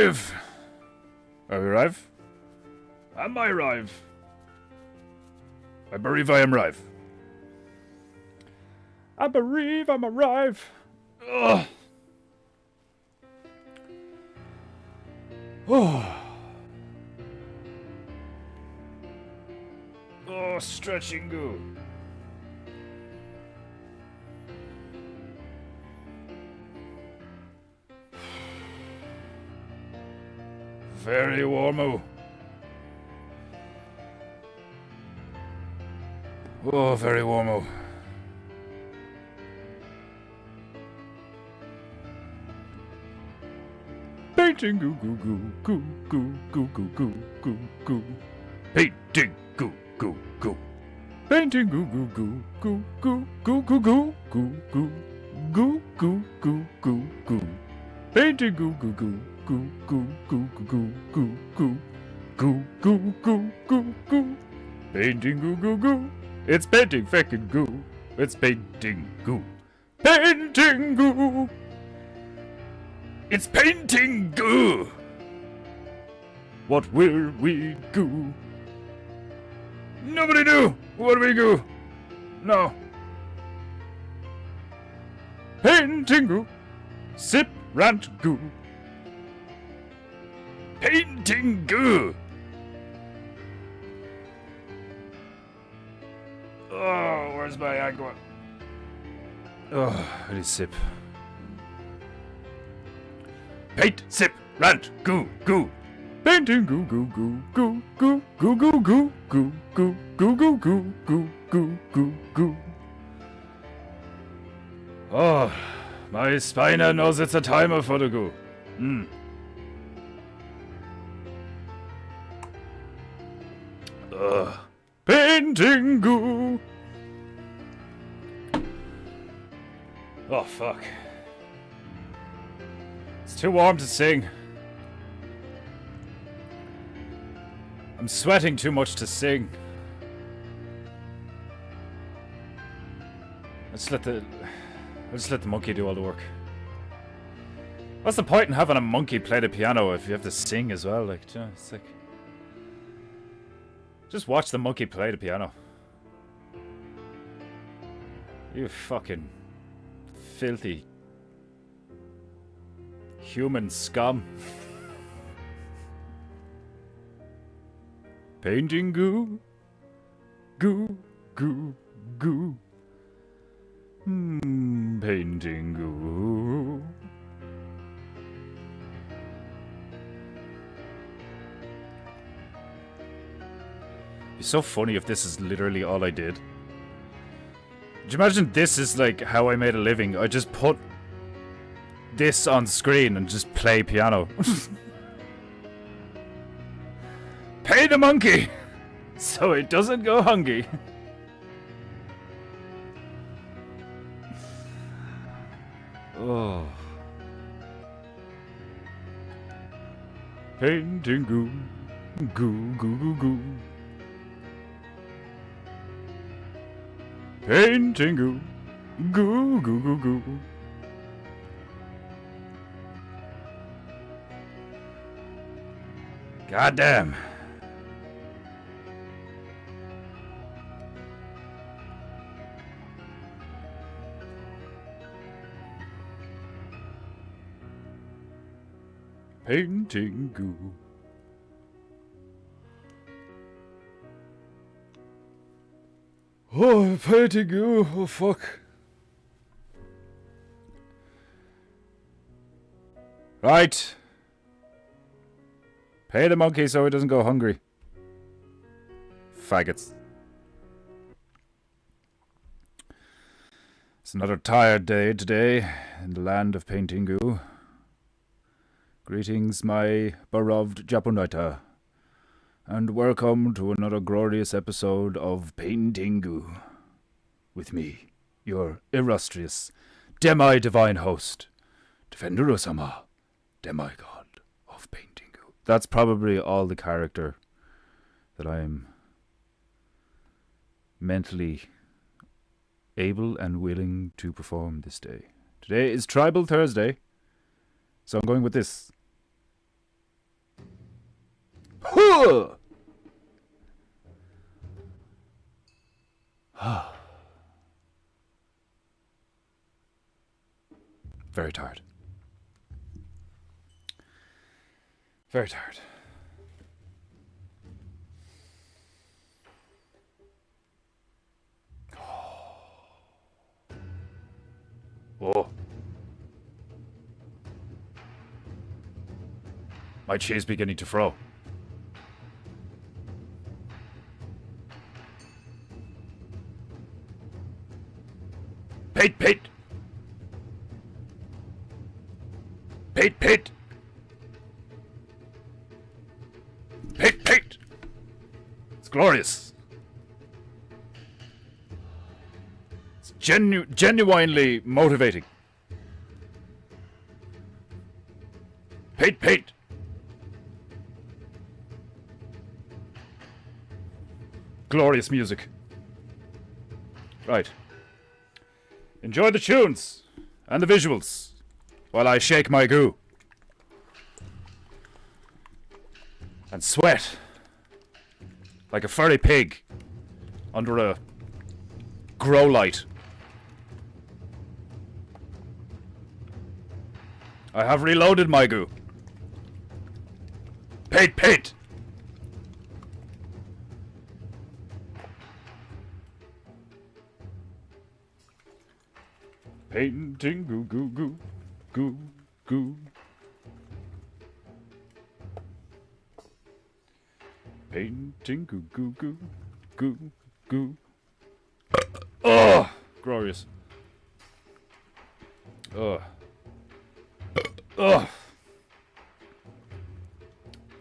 arrive! Are we arrive? Am I arrive? I believe I am arrive. I believe I'm arrive. Ugh. Oh. Oh, stretching goo. Very warmo. Oh, very warmo. Painting goo goo goo goo goo goo goo goo goo goo. Painting goo goo goo. Painting goo goo goo goo goo goo goo goo goo goo goo goo goo goo goo. Painting goo goo goo goo goo goo goo goo goo goo goo goo goo goo. Painting goo goo goo. It's painting feckin' goo. It's painting goo. Painting goo. It's painting goo. What will we do? Nobody knew. What do we do? No. Painting goo. Sip rant goo. Painting goo. Oh, where's my agua? Oh, I need sip. Paint, sip, rant, goo, goo. Painting goo, goo, goo, goo, goo, goo, goo, goo, goo, goo, goo, goo, goo, goo, goo, goo, goo. Oh, my spiner knows it's a timer for the goo. Painting goo. Oh, fuck. It's too warm to sing. I'm sweating too much to sing. Let's let the monkey do all the work. What's the point in having a monkey play the piano if you have to sing as well? Like, you know, it's like... Just watch the monkey play the piano. You fucking filthy human scum. Painting goo. Goo, goo, goo. Painting goo. It'd be so funny if this is literally all I did. Do you imagine this is like how I made a living? I just put this on screen and just play piano. Pay the monkey so it doesn't go hungry. Oh. Painting goo. Goo goo goo goo. Painting goo. Goo goo goo goo. Goddamn. Painting goo. Oh, painting goo. Oh, fuck. Right. Pay the monkey so he doesn't go hungry. Faggots. It's another tired day today in the land of PEINTEINGU. Greetings, my beloved Japonaita, and welcome to another glorious episode of PEINTEINGU. With me, your illustrious, demi-divine host, Defenduro-sama, demigod of PEINTEINGU. That's probably all the character that I am mentally able and willing to perform this day. Today is Tribal Thursday, so I'm going with this. Very tired. Very tired. Oh. My cheese beginning to frow. Pete! Pete! Pete! Pete! Pete! Pete! It's glorious. It's genuinely motivating. Pete! Pete! Glorious music. Right. Enjoy the tunes and the visuals while I shake my goo and sweat like a furry pig under a grow light. I have reloaded my goo. Pete! Pete! Painting goo goo goo goo goo. Painting goo goo goo goo goo. Oh, glorious. Oh. Oh.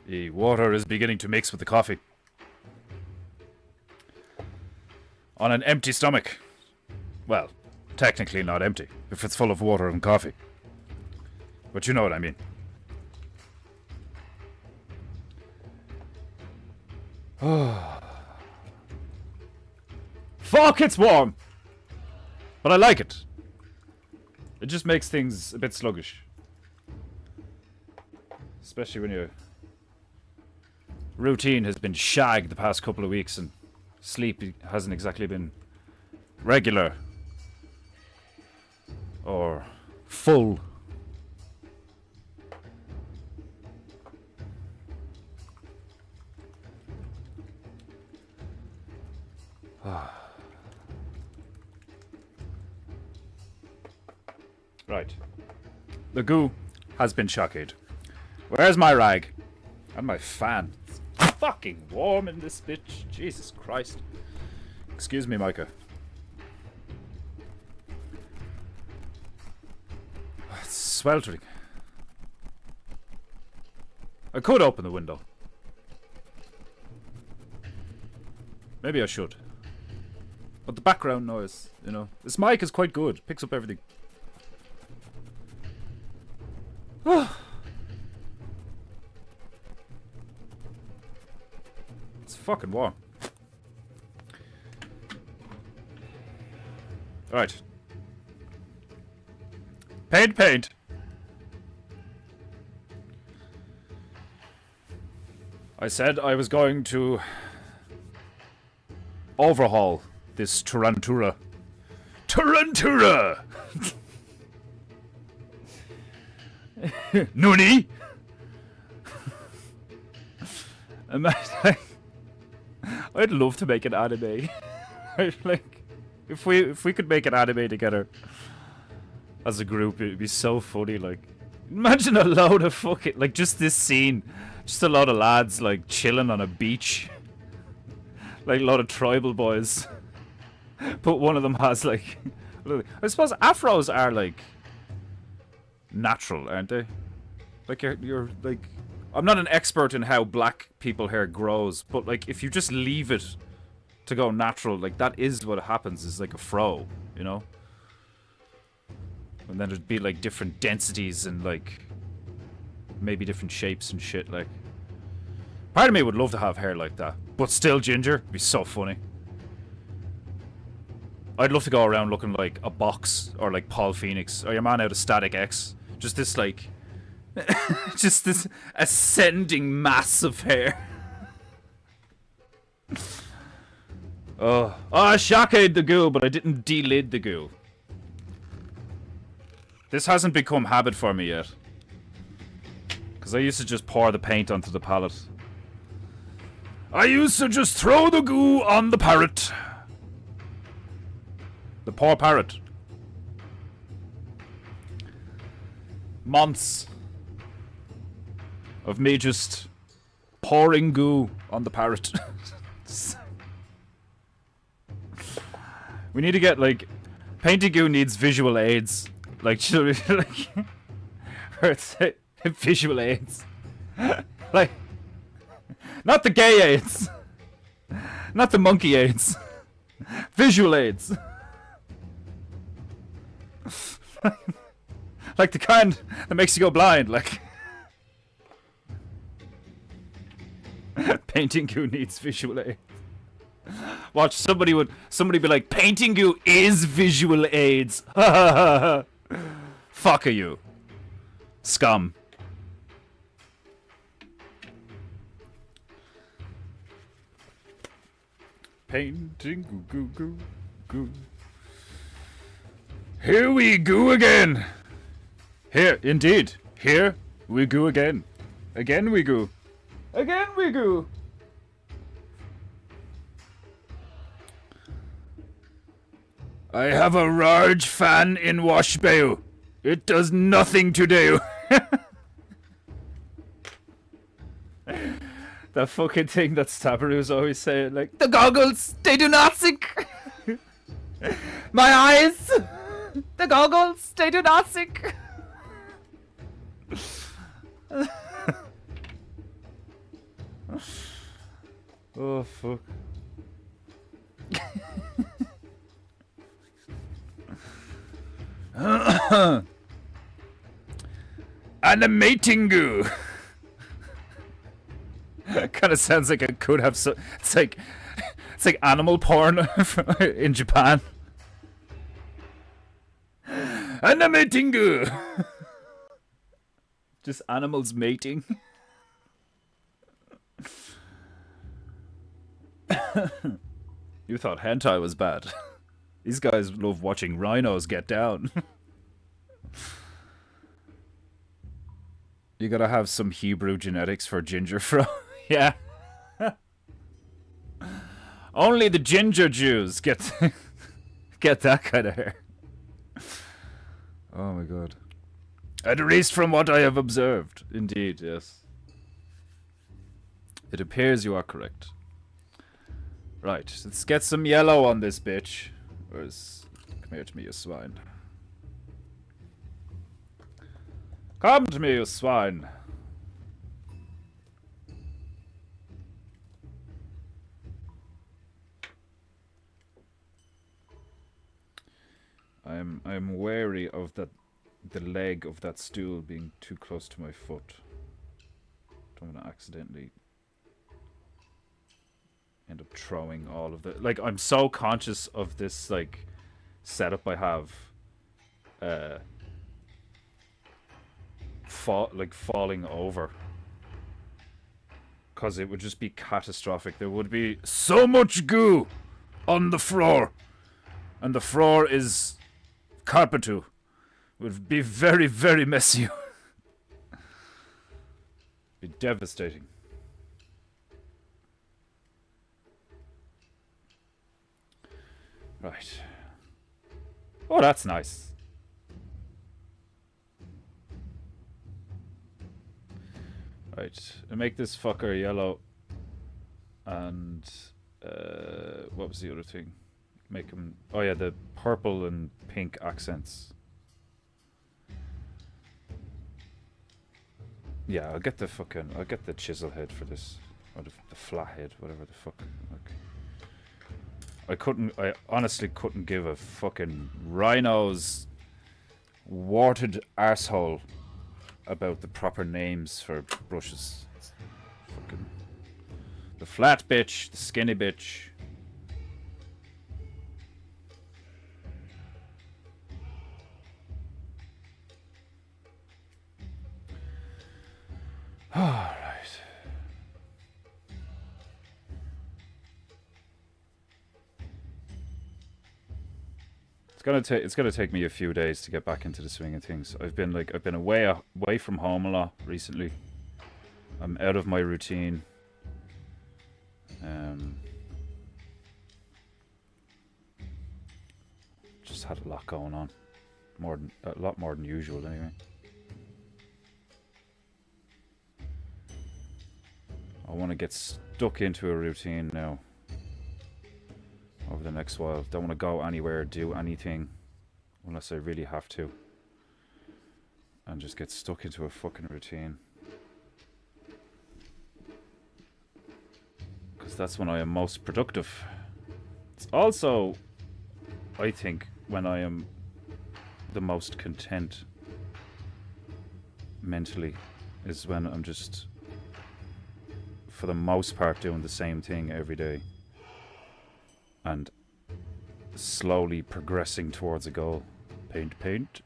The water is beginning to mix with the coffee. On an empty stomach. Well, technically not empty, if it's full of water and coffee. But you know what I mean. Fuck, it's warm! But I like it. It just makes things a bit sluggish. Especially when your routine has been shagged the past couple of weeks and sleep hasn't exactly been regular or full. Right. The goo has been shocked. Where's my rag? And my fan. It's fucking warm in this bitch. Jesus Christ. Excuse me, Micah. It's sweltering. I could open the window. Maybe I should. But the background noise, you know. This mic is quite good. Picks up everything. It's fucking warm. Alright. Paint. I said I was going to overhaul this Tarantura. Nuni? I'd love to make an anime. Like, if we could make an anime together as a group, it'd be so funny. Like, imagine a load of fucking, like, just this scene, just a lot of lads like chilling on a beach, like a lot of tribal boys. But one of them has like, I suppose afros are like natural, aren't they? Like you're like, I'm not an expert in how black people hair grows, but like if you just leave it to go natural, like that is what happens, is like a fro, you know? And then there'd be like different densities and like maybe different shapes and shit. Like, part of me would love to have hair like that, but still ginger. It'd be so funny. I'd love to go around looking like a box, or like Paul Phoenix, or your man out of Static X. Just this like, just this ascending mass of hair. Oh, I shocked the goo, but I didn't delid the goo. This hasn't become habit for me yet. Because I used to just pour the paint onto the palette. I used to just throw the goo on the parrot. The poor parrot. Months of me just pouring goo on the parrot. We need to get, like... Painting goo needs visual aids. Like, like... Or it's visual aids. Like... Not the gay aids. Not the monkey aids. Visual aids. Like the kind that makes you go blind, like... Painting goo needs visual aids. Watch, somebody be like, painting goo is visual aids. Fuck you. Scum. Painting goo goo goo goo. Here we go again. Here, indeed. Here we go again. Again we go. Again we go. I have a large fan in Washbao. It does nothing to do. That fucking thing that Stabberoo's always saying, like, the goggles, they do nothing. My eyes, the goggles, they do nothing. Oh, fuck. Animating goo. Kind of sounds like it could have so. It's like animal porn in Japan. Animating goo. Just animals mating. You thought hentai was bad. These guys love watching rhinos get down. You gotta have some Hebrew genetics for ginger fro. Yeah. Only the ginger Jews get that kind of hair. Oh my god. At least from what I have observed. Indeed, yes. It appears you are correct. Right, let's get some yellow on this bitch. Where's... Come here to me, you swine. Come to me, you swine. I'm wary of the leg of that stool being too close to my foot. Don't want to accidentally end up throwing all of the... Like, I'm so conscious of this, like, setup I have. Falling over. Because it would just be catastrophic. There would be so much goo on the floor. And the floor is carpetu. Would be very, very messy. Be devastating. Right. Oh, that's nice. Right. I make this fucker yellow. And what was the other thing? Make him... Oh yeah, the purple and pink accents. Yeah, I'll get the chisel head for this. Or the flat head, whatever the fuck. Okay. I honestly couldn't give a fucking rhino's warted arsehole about the proper names for brushes. Fucking... The flat bitch, the skinny bitch. Alright. It's gonna take me a few days to get back into the swing of things. I've been away from home a lot recently. I'm out of my routine. Just had a lot going on, a lot more than usual anyway. I want to get stuck into a routine now over the next while. Don't want to go anywhere, do anything unless I really have to, and just get stuck into a fucking routine, because that's when I am most productive. It's also, I think, when I am the most content mentally, is when I'm just, for the most part, doing the same thing every day and slowly progressing towards a goal. Paint, paint.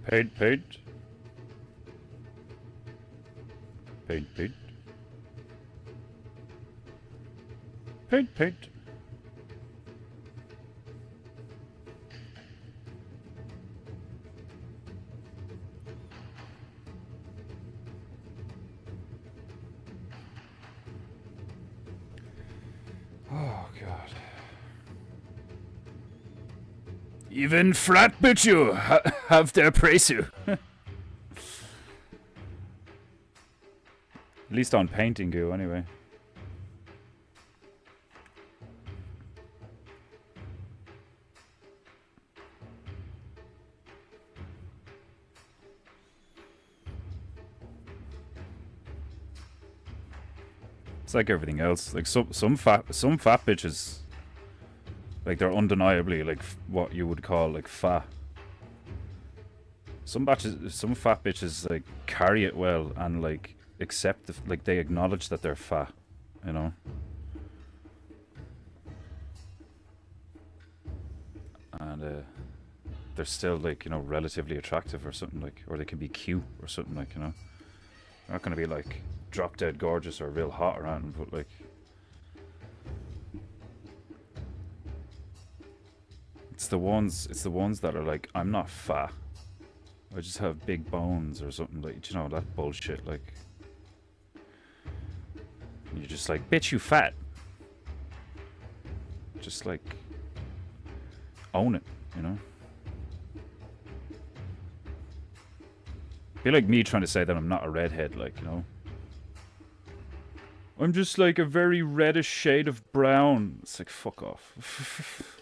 Paint, paint. Paint, paint. Paint, paint. Oh, God. Even flat bitchu have their praise you. At least on PEINTEINGU, anyway. It's like everything else. Like some fat bitches, like they're undeniably like what you would call like fat. Some fat bitches like carry it well and like accept like they acknowledge that they're fat, you know. And they're still like, you know, relatively attractive or something, like, or they can be cute or something, like, you know. They're not gonna be like drop dead gorgeous or real hot around them, but like it's the ones that are like, I'm not fat, I just have big bones or something, like, you know, that bullshit. Like, you're just like, bitch, you fat. Just like own it, you know. Be like me trying to say that I'm not a redhead, like, you know. I'm just like a very reddish shade of brown. It's like, fuck off.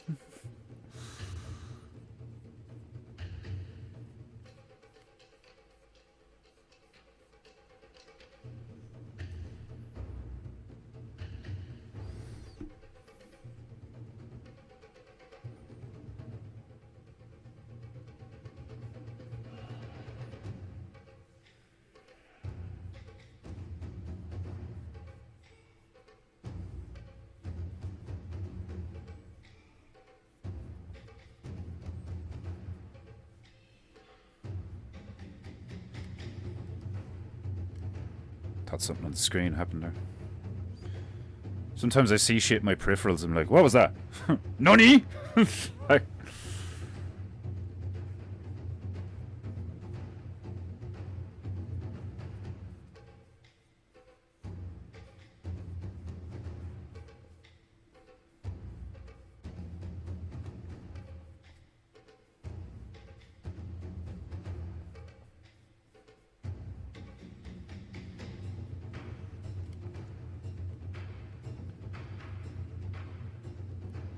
Thought something on the screen happened there. Sometimes I see shit in my peripherals and I'm like, what was that? Nani? Like,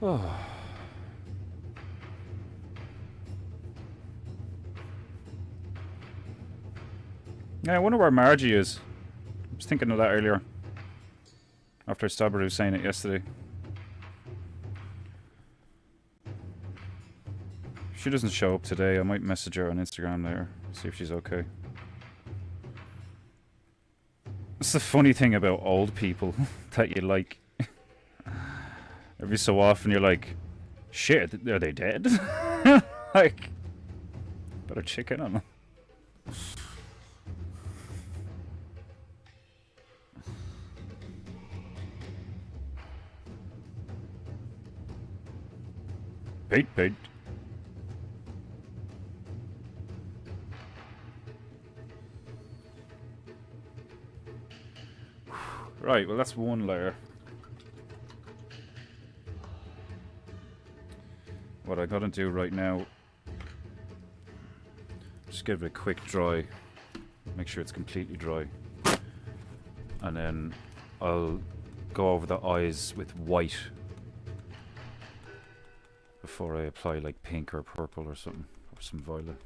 oh. Yeah, I wonder where Margie is. I was thinking of that earlier. After Stobber was saying it yesterday. If she doesn't show up today, I might message her on Instagram later. See if she's okay. It's the funny thing about old people that you like. Every so often you're like, shit, are they dead? Like, better check in on them. Paint. Right, well that's one layer. What I gotta do right now, just give it a quick dry. Make sure it's completely dry. And then I'll go over the eyes with white before I apply like pink or purple or something, or some violet.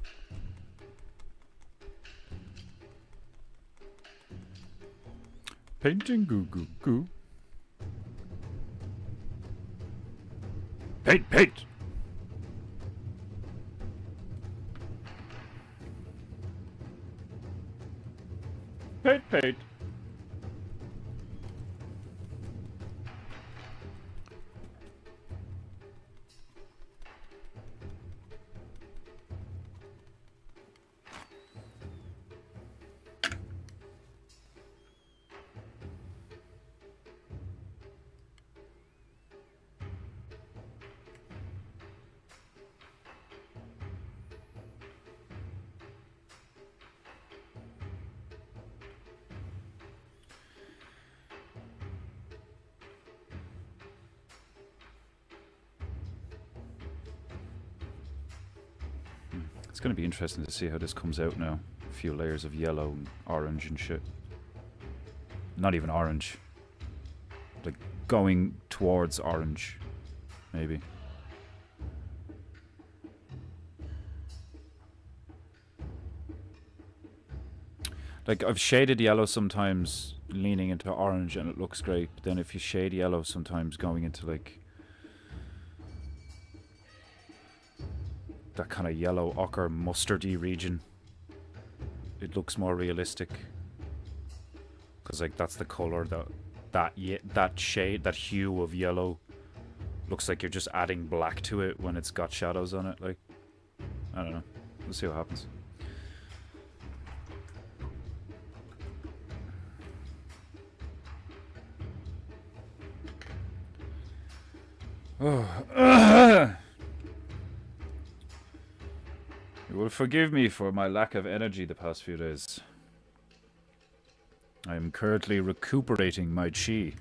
Painting goo goo goo. Paint. Paint. It's going to be interesting to see how this comes out now. A few layers of yellow and orange and shit. Not even orange. Like going towards orange, maybe. Like I've shaded yellow sometimes leaning into orange and it looks great. But then if you shade yellow sometimes going into like that kind of yellow ochre mustardy region, it looks more realistic, because like that's the color that shade, that hue of yellow looks like you're just adding black to it when it's got shadows on it. Like, I don't know, we'll see what happens. Oh. You will forgive me for my lack of energy the past few days. I am currently recuperating my chi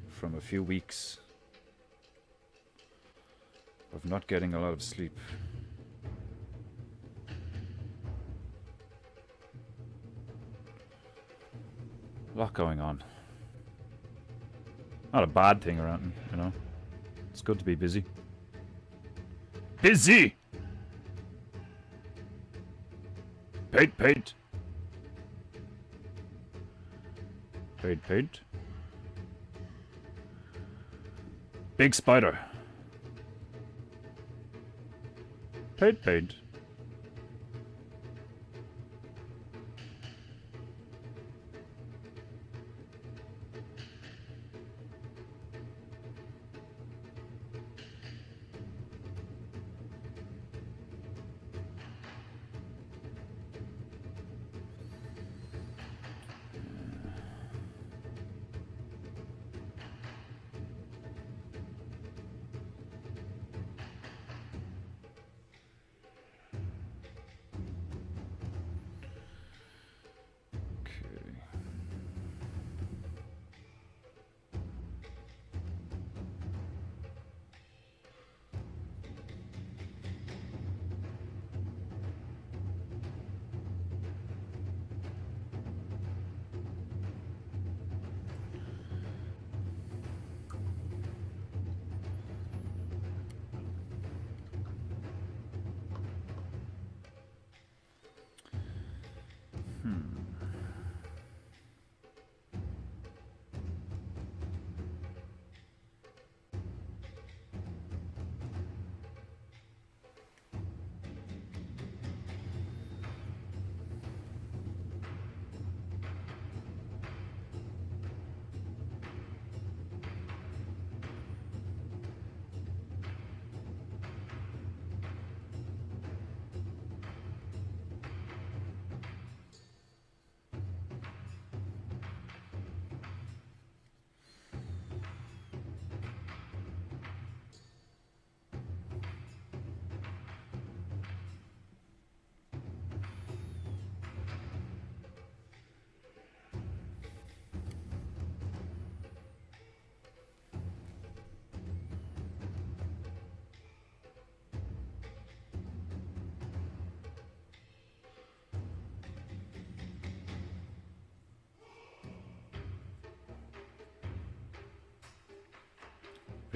from a few weeks of not getting a lot of sleep. A lot going on. Not a bad thing around, you know. It's good to be busy. Busy! Paint. Paint. Big spider. Paint.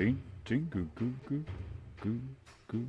Painting goo goo goo goo goo.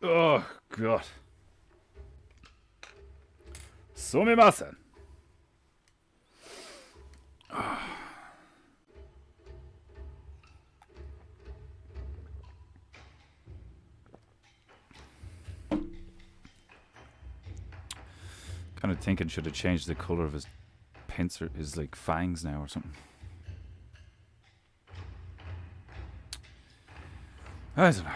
Oh, God. Sumimasen. Kind of thinking should have changed the color of his pincer, his like fangs now or something. I don't know.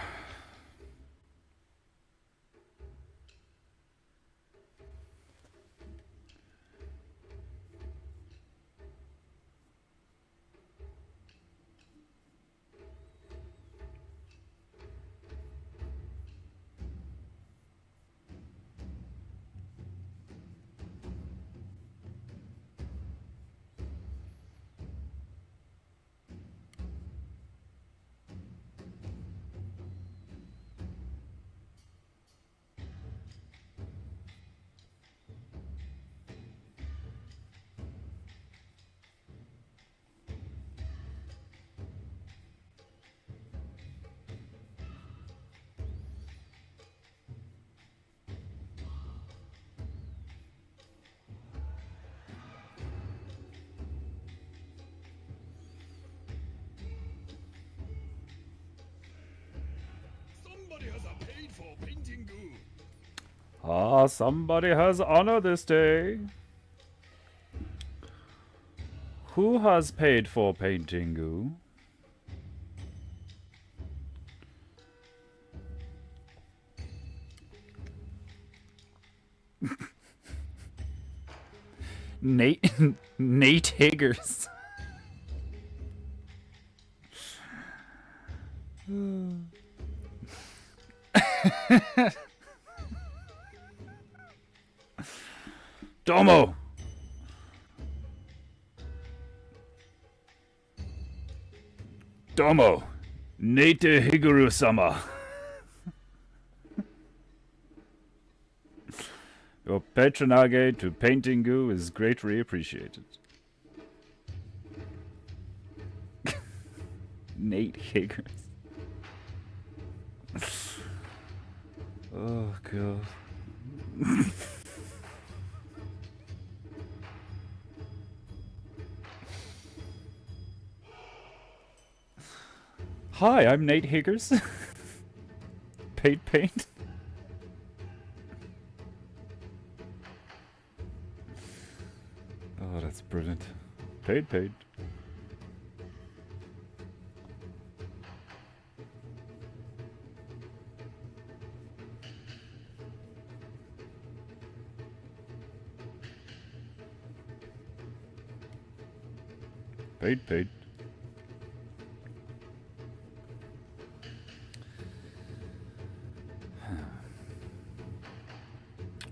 Ah, somebody has honor this day. Who has paid for PEINTEINGU? Nate Higgers. Domo. Domo. Nate Higuru-sama. Your patronage to PEINTEINGU is greatly appreciated. Nate Higgers. Oh, God. Hi, I'm Nate Higgers. Paint. Oh, that's brilliant. Paint. Paint.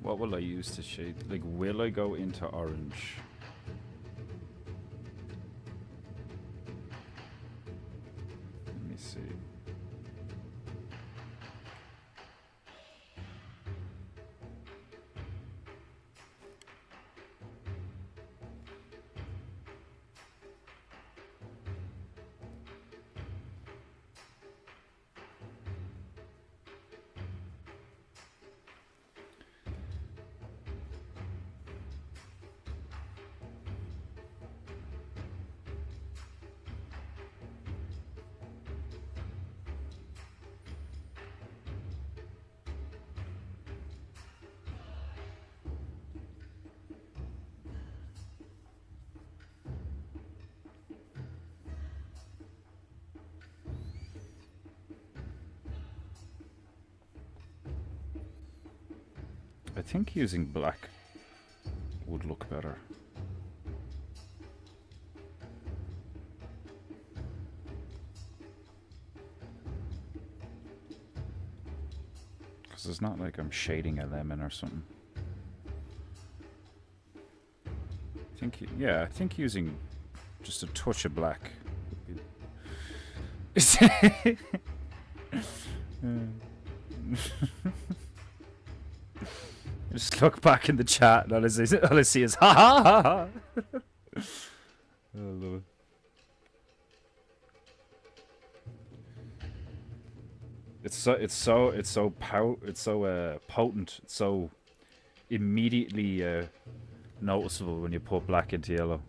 What will I use to shade? Like, will I go into orange? Let me see. I think using black would look better. Because it's not like I'm shading a lemon or something. I think using just a touch of black would be... Just look back in the chat and all I see is ha ha ha ha. I love it. It's so potent. It's so immediately noticeable when you put black into yellow.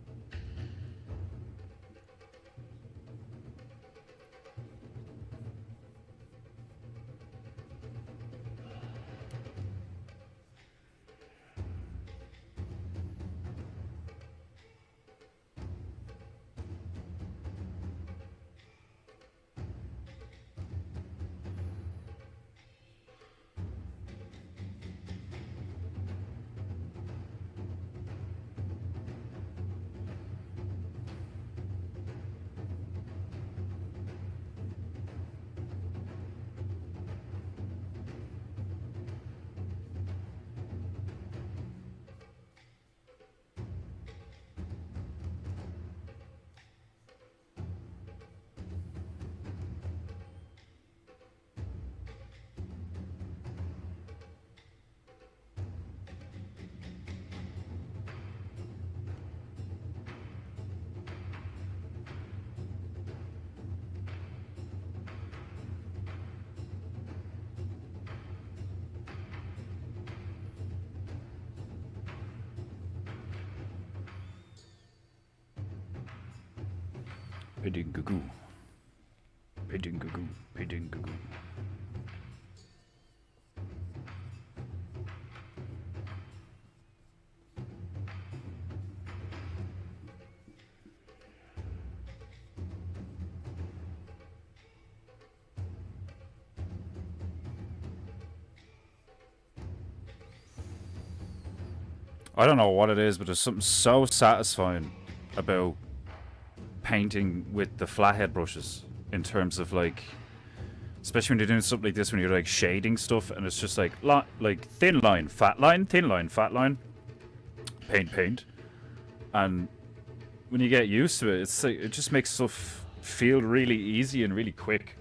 PEINTEINGU. I don't know what it is, but there's something so satisfying about painting with the flathead brushes in terms of like, especially when you're doing something like this, when you're like shading stuff and it's just like thin line, fat line, thin line, fat line, paint, and when you get used to it, it's like it just makes stuff feel really easy and really quick.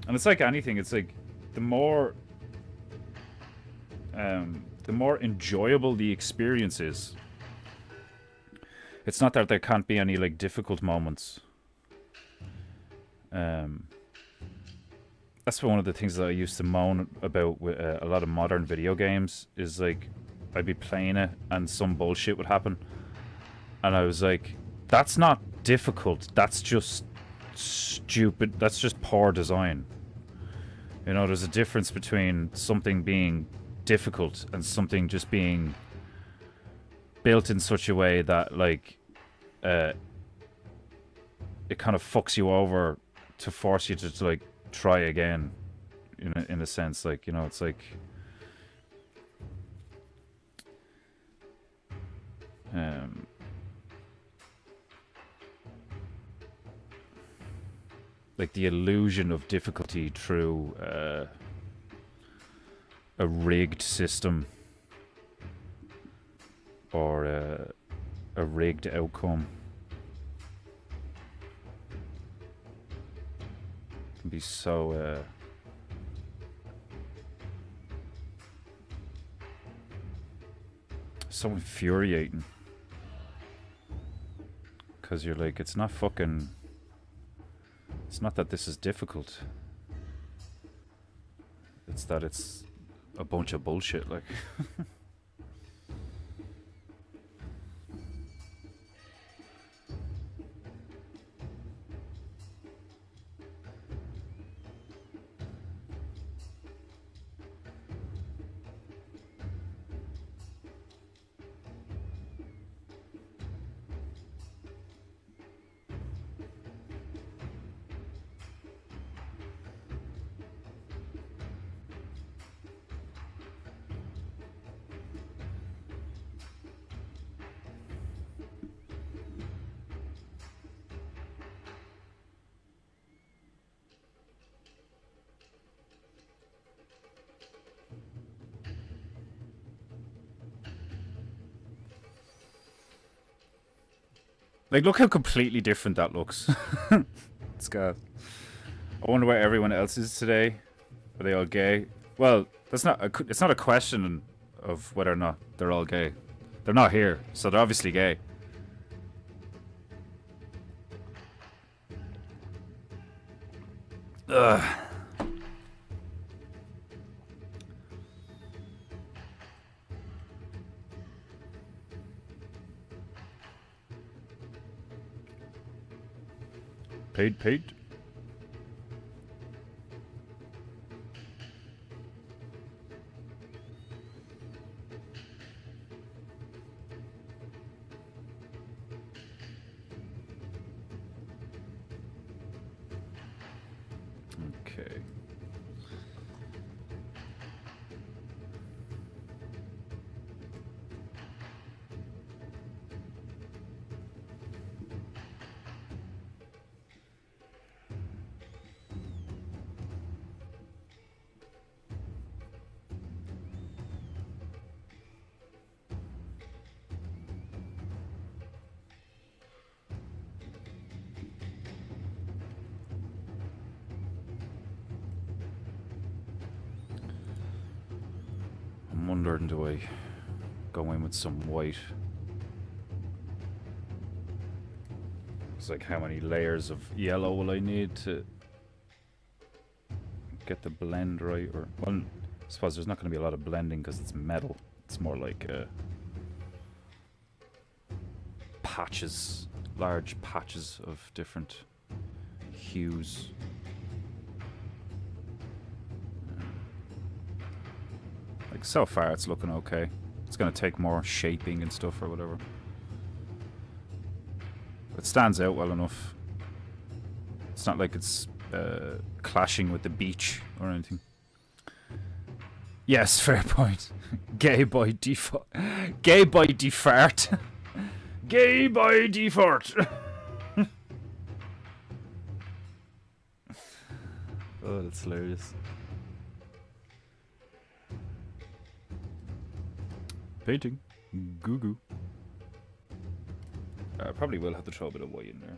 And it's like anything, it's like the more enjoyable the experience is. It's not that there can't be any like difficult moments. That's one of the things that I used to moan about with a lot of modern video games, is like I'd be playing it and some bullshit would happen and I was like, that's not difficult, that's just stupid. That's just poor design. You know, there's a difference between something being difficult and something just being built in such a way that, like, it kind of fucks you over to force you to like, try again. In a sense, like, you know, it's like... like the illusion of difficulty through a rigged system or a rigged outcome can be so so infuriating, because you're like, it's not fucking... It's not that this is difficult. It's that it's a bunch of bullshit, like. Like, look how completely different that looks. It's got... I wonder where everyone else is today. Are they all gay? Well, that's not it's not a question of whether or not they're all gay. They're not here, so they're obviously gay. Ugh. Paid. Okay. I'm wondering, do I go in with some white? It's like, how many layers of yellow will I need to get the blend right? Or, well, I suppose there's not going to be a lot of blending because it's metal. It's more like patches, large patches of different hues. Like, so far it's looking okay. It's going to take more shaping and stuff or whatever. It stands out well enough. It's not like it's clashing with the beach or anything. Yes, fair point. Gay by default. Gay by default. Gay by default. Oh, that's hilarious. Painting. Goo goo. I probably will have to throw a bit of white in there.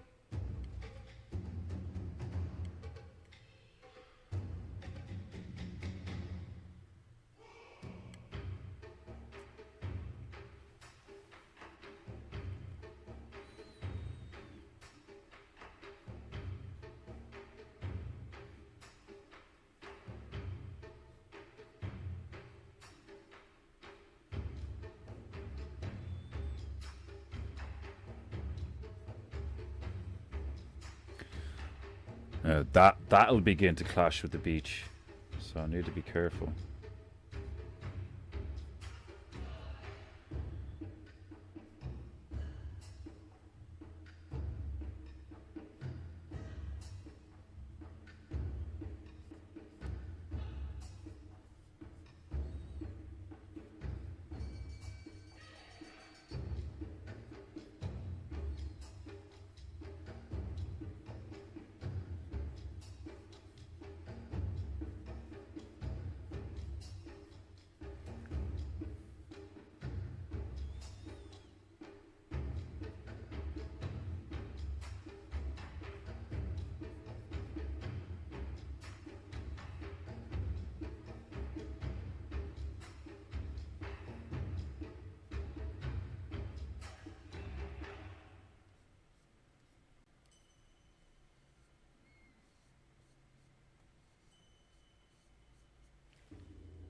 That'll begin to clash with the beach, so I need to be careful.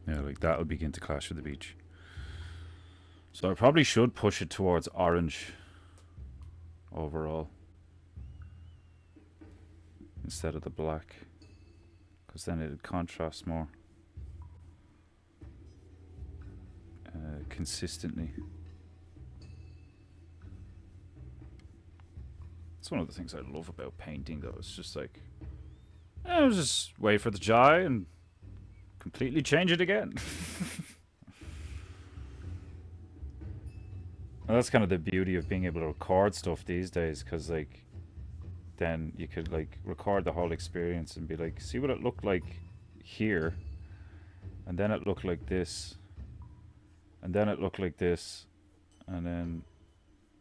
Yeah, like that'll begin to clash with the beach. So I probably should push it towards orange overall instead of the black, because then it'd contrast more consistently. It's one of the things I love about painting, though. It's just like, I'll just wait for the dry and completely change it again. Well, that's kind of the beauty of being able to record stuff these days, because like then you could like record the whole experience and be like, see what it looked like here, and then it looked like this, and then it looked like this, and then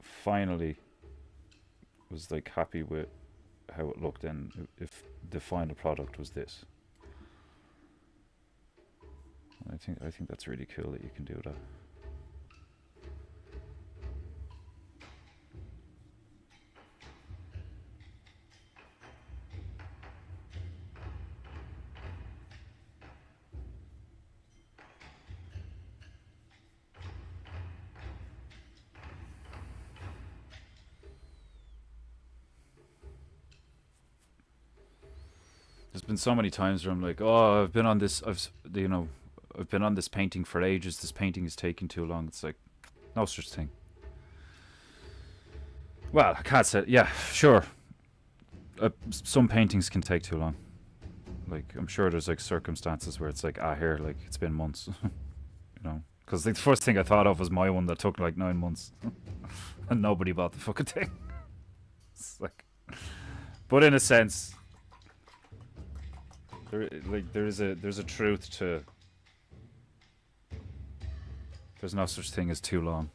finally was like happy with how it looked, and if the final product was this. I think that's really cool that you can do that. There's been so many times where I'm like, oh, I've been on this painting for ages. This painting is taking too long. It's like, no such thing. Well, I can't say. Yeah, sure. Some paintings can take too long. Like, I'm sure there's like circumstances where it's like, here, like it's been months. You know, because like the first thing I thought of was my one that took like 9 months, and nobody bought the fucking thing. It's like, but in a sense, there's a truth to. There's no such thing as too long.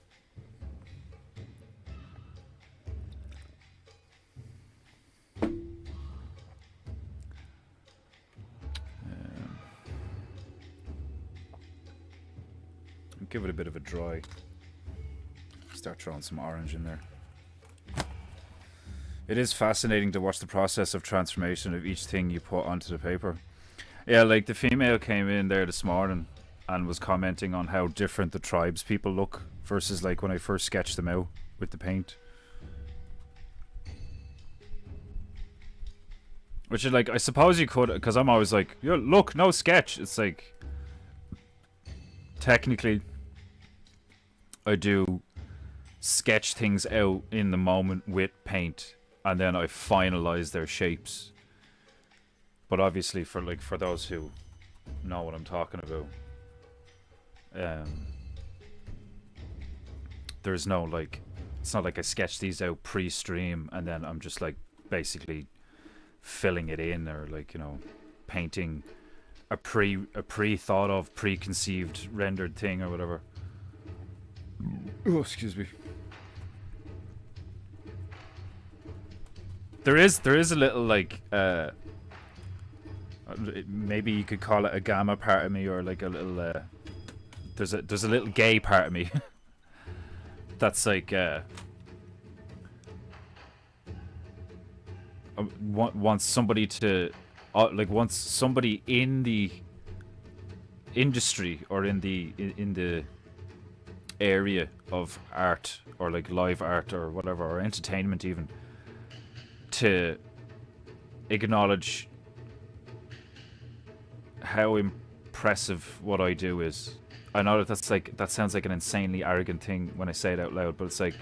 Give it a bit of a dry. Start throwing some orange in there. It is fascinating to watch the process of transformation of each thing you put onto the paper. Yeah, like the female came in there this morning and was commenting on how different the tribes people look versus like when I first sketched them out with the paint. Which is like, I suppose you could, because I'm always like, yo, look, no sketch. It's like, technically, I do sketch things out in the moment with paint, and then I finalize their shapes. But obviously, for those who know what I'm talking about, there's no like, it's not like I sketch these out pre-stream and then I'm just like basically filling it in, or like, you know, painting a pre-thought of, preconceived rendered thing or whatever. Oh, excuse me. There is a little like maybe you could call it a gamma part of me, or like a little there's a little gay part of me that's like wants somebody to wants somebody in the industry or in the area of art, or like live art or whatever, or entertainment even, to acknowledge how impressive what I do is. I know that sounds like an insanely arrogant thing when I say it out loud, but it's like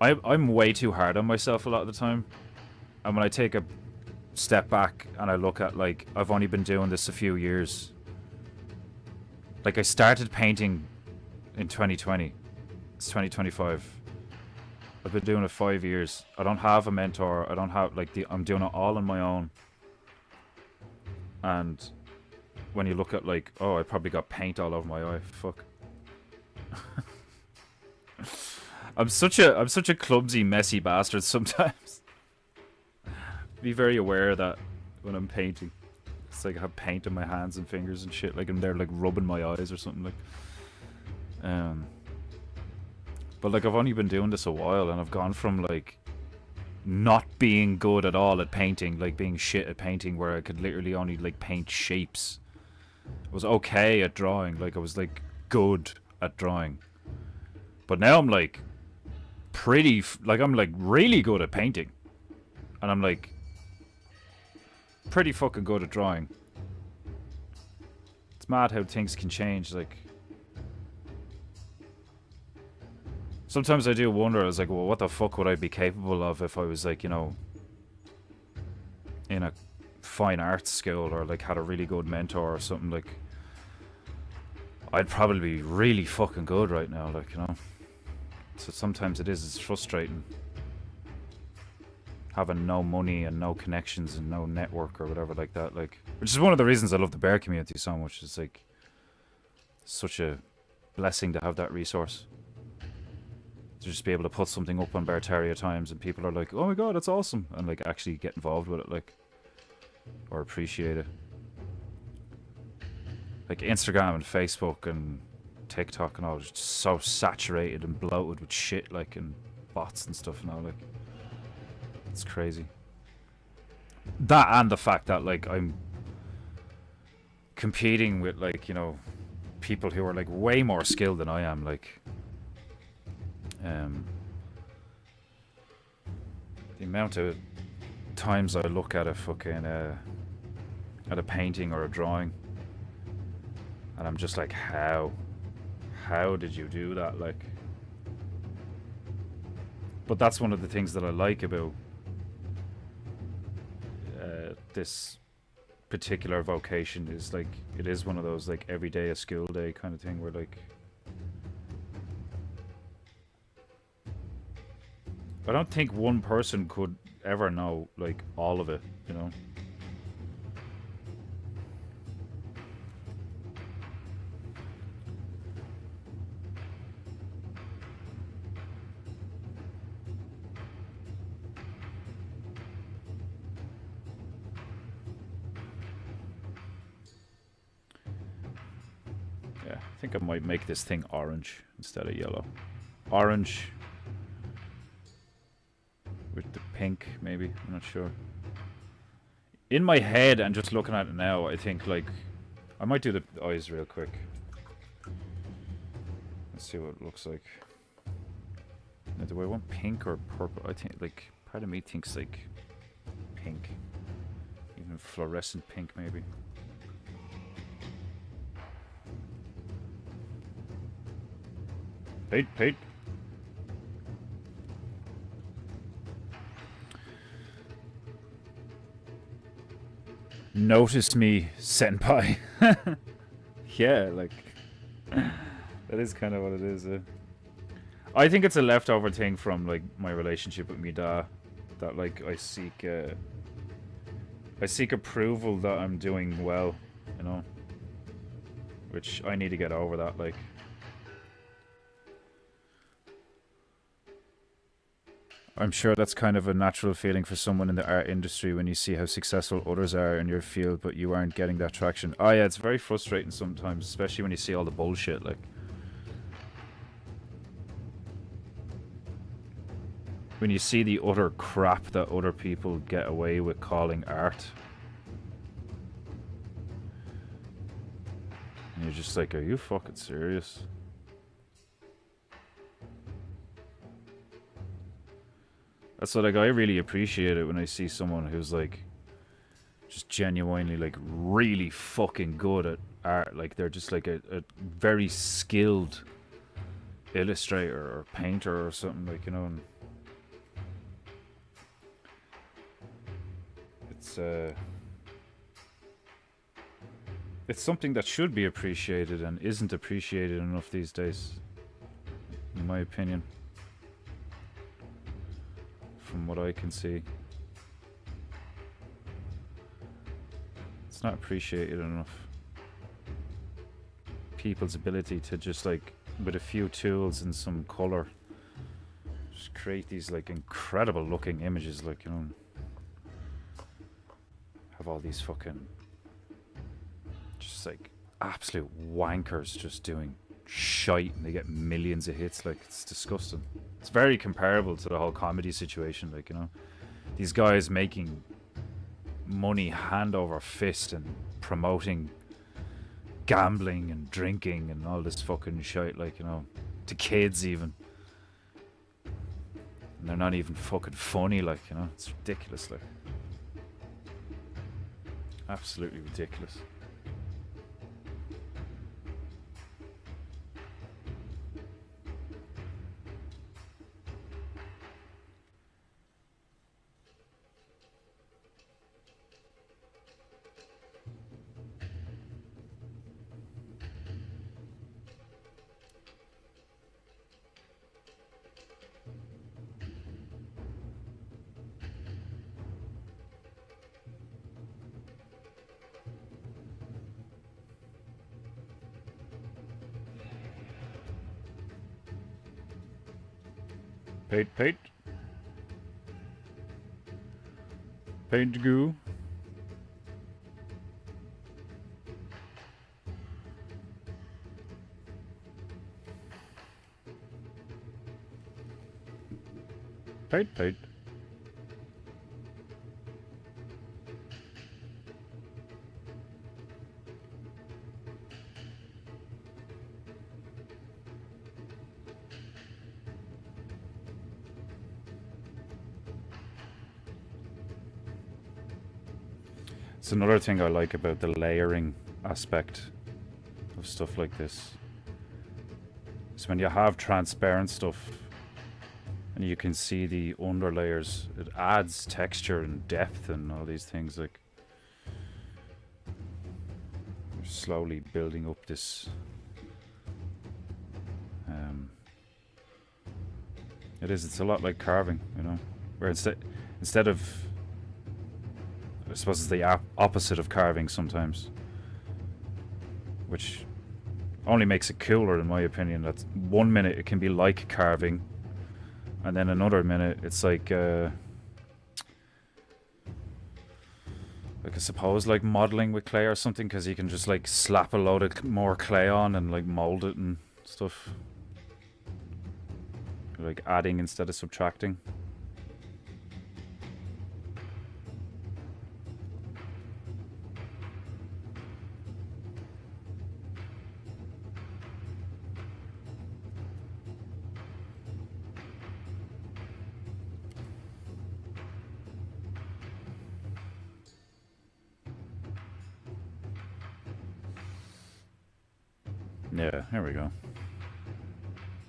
I'm way too hard on myself a lot of the time. And when I take a step back and I look at, like, I've only been doing this a few years. Like, I started painting in 2020. It's 2025. I've been doing it 5 years. I don't have a mentor. I don't have, like, I'm doing it all on my own. And when you look at, like, oh, I probably got paint all over my eye. Fuck. I'm such a clumsy, messy bastard sometimes. Be very aware of that when I'm painting. It's like I have paint on my hands and fingers and shit. Like I'm there, like rubbing my eyes or something. Like, but like I've only been doing this a while, and I've gone from like not being good at all at painting, like being shit at painting, where I could literally only like paint shapes. I was okay at drawing, like I was like good at drawing. But now I'm like I'm like really good at painting, and I'm like pretty fucking good at drawing. It's mad how things can change. Like sometimes I do wonder, I was like, well, what the fuck would I be capable of if I was like, you know, in a fine arts school or like had a really good mentor or something. Like I'd probably be really fucking good right now, like, you know. So sometimes it's frustrating having no money and no connections and no network or whatever like that, like, which is one of the reasons I love the bear community so much. It's like such a blessing to have that resource, to just be able to put something up on Beartaria Times and people are like, oh my god, that's awesome, and like actually get involved with it, like, or appreciate it. Like Instagram and Facebook and TikTok and all is just so saturated and bloated with shit, like, and bots and stuff now, like, it's crazy. That and the fact that like I'm competing with, like, you know, people who are like way more skilled than I am, like, the amount of times I look at a fucking at a painting or a drawing and I'm just like, how did you do that, like? But that's one of the things that I like about this particular vocation, is like it is one of those like every day a school day kind of thing, where like I don't think one person could ever know like all of it, you know. Yeah, I think I might make this thing orange instead of yellow. Orange with the pink, maybe. I'm not sure. In my head, and just looking at it now, I think like I might do the eyes real quick. Let's see what it looks like. Now, do I want pink or purple? I think like part of me thinks like pink, even fluorescent pink, maybe. Pete. Notice me, senpai. Yeah, like that is kind of what it is. I think it's a leftover thing from like my relationship with me da, that like I seek approval that I'm doing well, you know, which I need to get over that, like. I'm sure that's kind of a natural feeling for someone in the art industry when you see how successful others are in your field, but you aren't getting that traction. Oh yeah, it's very frustrating sometimes, especially when you see all the bullshit, like. When you see the utter crap that other people get away with calling art. And you're just like, are you fucking serious? So like I really appreciate it when I see someone who's like just genuinely like really fucking good at art. Like they're just like a very skilled illustrator or painter or something, like, you know. And it's something that should be appreciated and isn't appreciated enough these days, in my opinion, from what I can see. It's not appreciated enough. People's ability to just like, with a few tools and some color, just create these like incredible looking images, like, you know. Have all these fucking just like absolute wankers just doing shite and they get millions of hits. Like, it's disgusting. It's very comparable to the whole comedy situation, like, you know. These guys making money hand over fist and promoting gambling and drinking and all this fucking shit, like, you know, to kids even. And they're not even fucking funny, like, you know. It's ridiculous, like. Absolutely ridiculous. Paint. Paint goo. Paint. It's another thing I like about the layering aspect of stuff like this. So when you have transparent stuff and you can see the underlayers, it adds texture and depth and all these things. Like, you're slowly building up this. It's a lot like carving, you know, where instead of, I suppose it's the opposite of carving sometimes, which only makes it cooler in my opinion. That 1 minute it can be like carving, and then another minute it's like I suppose like modeling with clay or something, because you can just like slap a load of more clay on and like mold it and stuff. Like adding instead of subtracting. Yeah, here we go.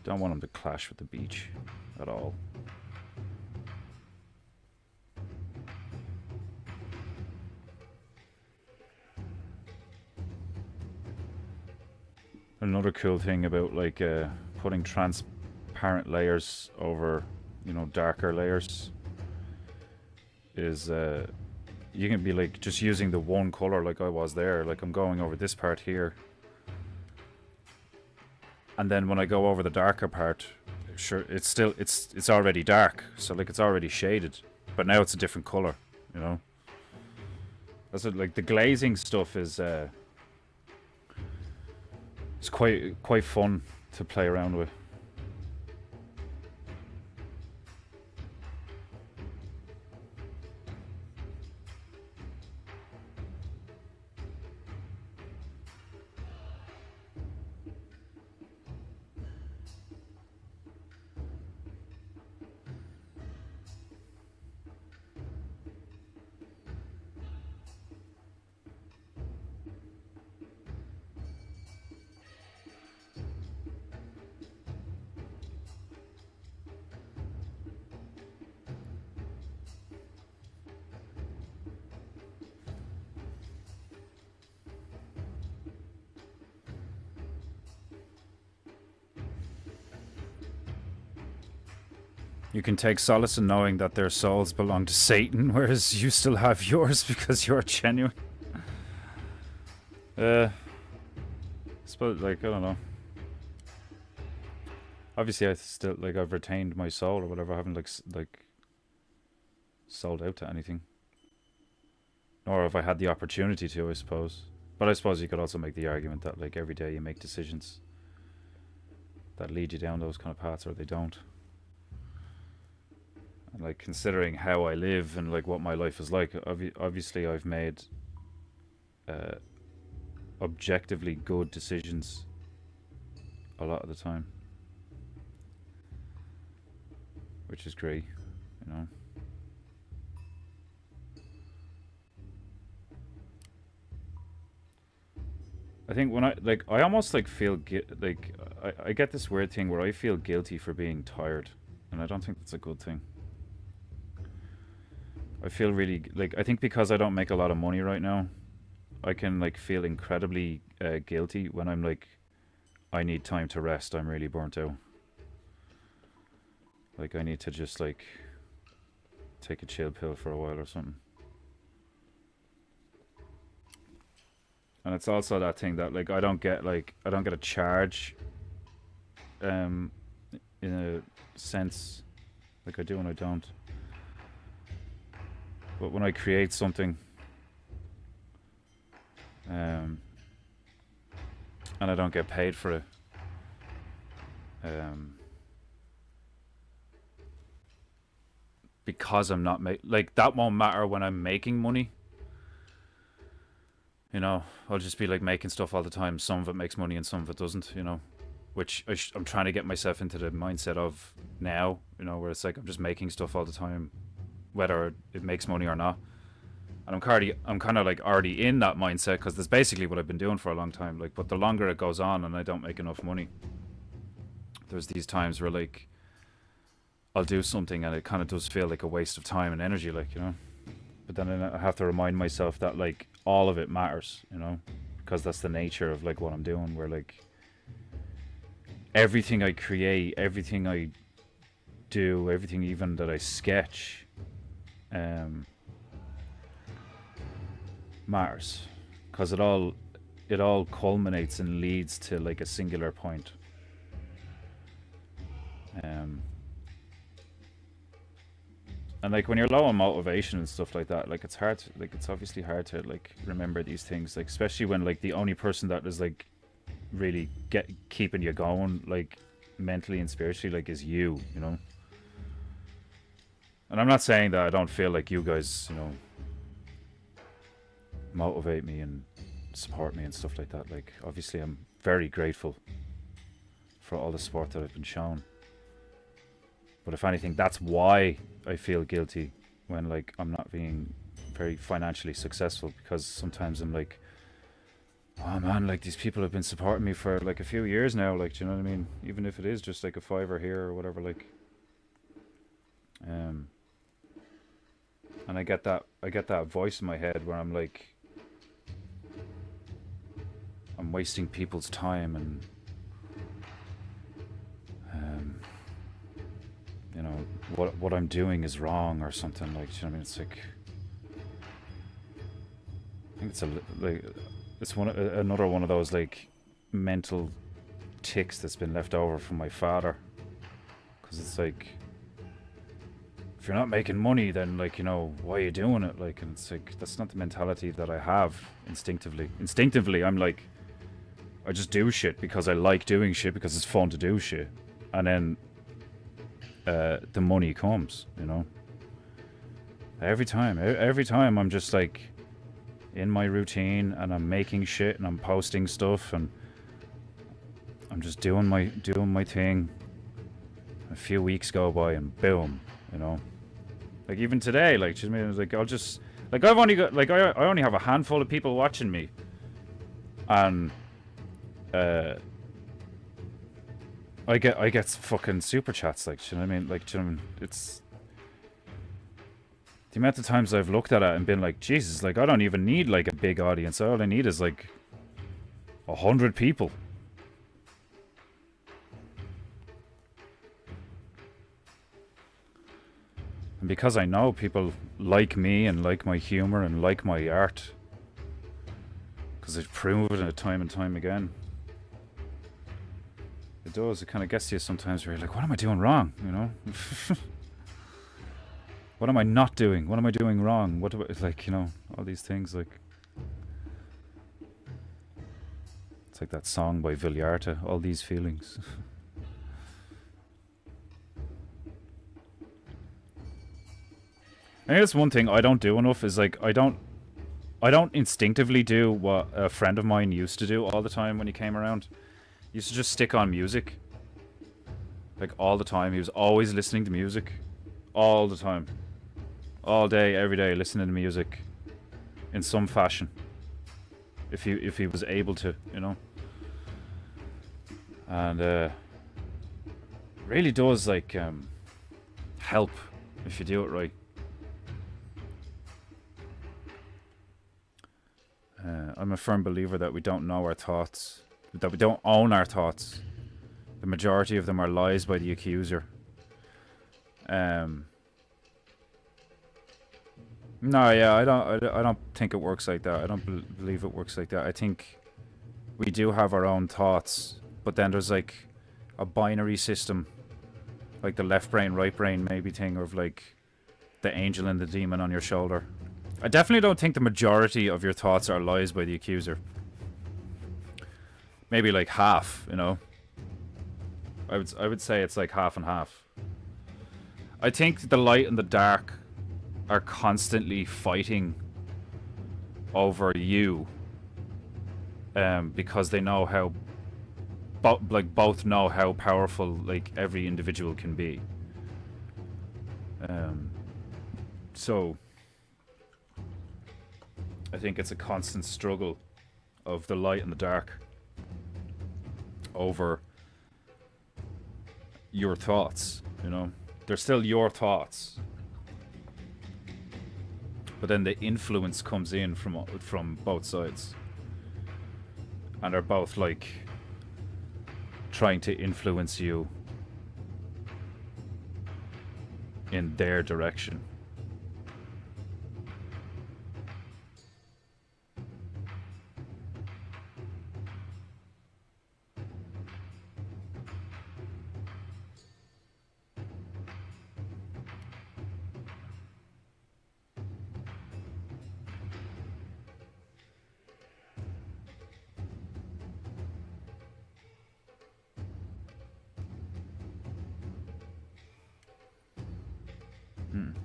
Don't want them to clash with the beach at all. Another cool thing about like putting transparent layers over, you know, darker layers is you can be like just using the one color like I was there. Like, I'm going over this part here, and then when I go over the darker part, sure, it's already dark, so like it's already shaded, but now it's a different color, you know. That's it. Like the glazing stuff is it's quite fun to play around with. You can take solace in knowing that their souls belong to Satan, whereas you still have yours because you're genuine. Suppose, like, I don't know. Obviously, I still, like, I've retained my soul or whatever. I haven't, like sold out to anything. Or if I had the opportunity to, I suppose. But I suppose you could also make the argument that, like, every day you make decisions that lead you down those kind of paths, or they don't. And, like, considering how I live and, like, what my life is like, obviously I've made objectively good decisions a lot of the time. Which is great, you know. I think when I almost, like, feel like I get this weird thing where I feel guilty for being tired, and I don't think that's a good thing. I feel really, like, I think because I don't make a lot of money right now, I can, like, feel incredibly guilty when I'm like, I need time to rest, I'm really burnt out. Like, I need to just, like, take a chill pill for a while or something. And it's also that thing that, like, I don't get a charge in a sense, like I do and I don't. But when I create something and I don't get paid for it, because I'm not like, that won't matter when I'm making money. You know, I'll just be, like, making stuff all the time. Some of it makes money and some of it doesn't, you know. Which I'm trying to get myself into the mindset of now, you know, where it's like I'm just making stuff all the time, whether it makes money or not. And I'm kind of, like, already in that mindset because that's basically what I've been doing for a long time. Like, but the longer it goes on and I don't make enough money, there's these times where, like, I'll do something and it kind of does feel like a waste of time and energy, like, you know. But then I have to remind myself that, like, all of it matters, you know, because that's the nature of, like, what I'm doing, where, like, everything I create, everything I do, everything even that I sketch matters, because it all culminates and leads to, like, a singular point. And, like, when you're low on motivation and stuff like that, like, it's hard to, like, it's obviously hard to, like, remember these things, like, especially when, like, the only person that is, like, really keeping you going, like, mentally and spiritually, like, is you know. And I'm not saying that I don't feel like you guys, you know, motivate me and support me and stuff like that. Like, obviously I'm very grateful for all the support that I've been shown. But if anything, that's why I feel guilty when, like, I'm not being very financially successful, because sometimes I'm like, oh man, like, these people have been supporting me for, like, a few years now, like, do you know what I mean? Even if it is just, like, a $5 here or whatever, like, and I get that voice in my head where I'm like, I'm wasting people's time, and you know, what I'm doing is wrong or something, like, do you know what I mean? It's like, I think it's it's another one of those, like, mental ticks that's been left over from my father, because it's like, if you're not making money, then, like, you know, why are you doing it? Like, and it's like, that's not the mentality that I have instinctively. I'm like, I just do shit because I like doing shit, because it's fun to do shit, and then the money comes, you know. Every time I'm just, like, in my routine and I'm making shit and I'm posting stuff and I'm just doing my thing. A few weeks go by and boom, you know. Like, even today, like, I mean, like, I'll just, like, I've only got, like, I only have a handful of people watching me, and I get fucking super chats, like, do you know what I mean? Like, do you know what I mean? It's the amount of times I've looked at it and been like, Jesus, like, I don't even need, like, a big audience. All I need is, like, 100 people. And because I know people like me and like my humor and like my art, because I've proven it time and time again. It does. It kind of gets to you sometimes where you're like, what am I doing wrong? You know? What am I not doing? What am I doing wrong? What do I, like, you know, all these things, like. It's like that song by Villarta, All These Feelings. I think that's one thing I don't do enough is like I don't instinctively do what a friend of mine used to do all the time when he came around. He used to just stick on music. Like all the time. He was always listening to music. All the time. All day, every day, listening to music. In some fashion. If he was able to, you know. And really does like help if you do it right. I'm a firm believer that we don't know our thoughts, that we don't own our thoughts. The majority of them are lies by the accuser. No, yeah, I don't think it works like that. I don't believe it works like that. I think we do have our own thoughts, but then there's like a binary system, like the left brain, right brain maybe thing, of like the angel and the demon on your shoulder. I definitely don't think the majority of your thoughts are lies by the accuser. Maybe like half, you know. I would say it's like half and half. I think the light and the dark are constantly fighting over you, because they know how, both know how powerful like every individual can be. So I think it's a constant struggle of the light and the dark over your thoughts, you know. They're still your thoughts. But then the influence comes in from both sides. And they're both like trying to influence you in their direction.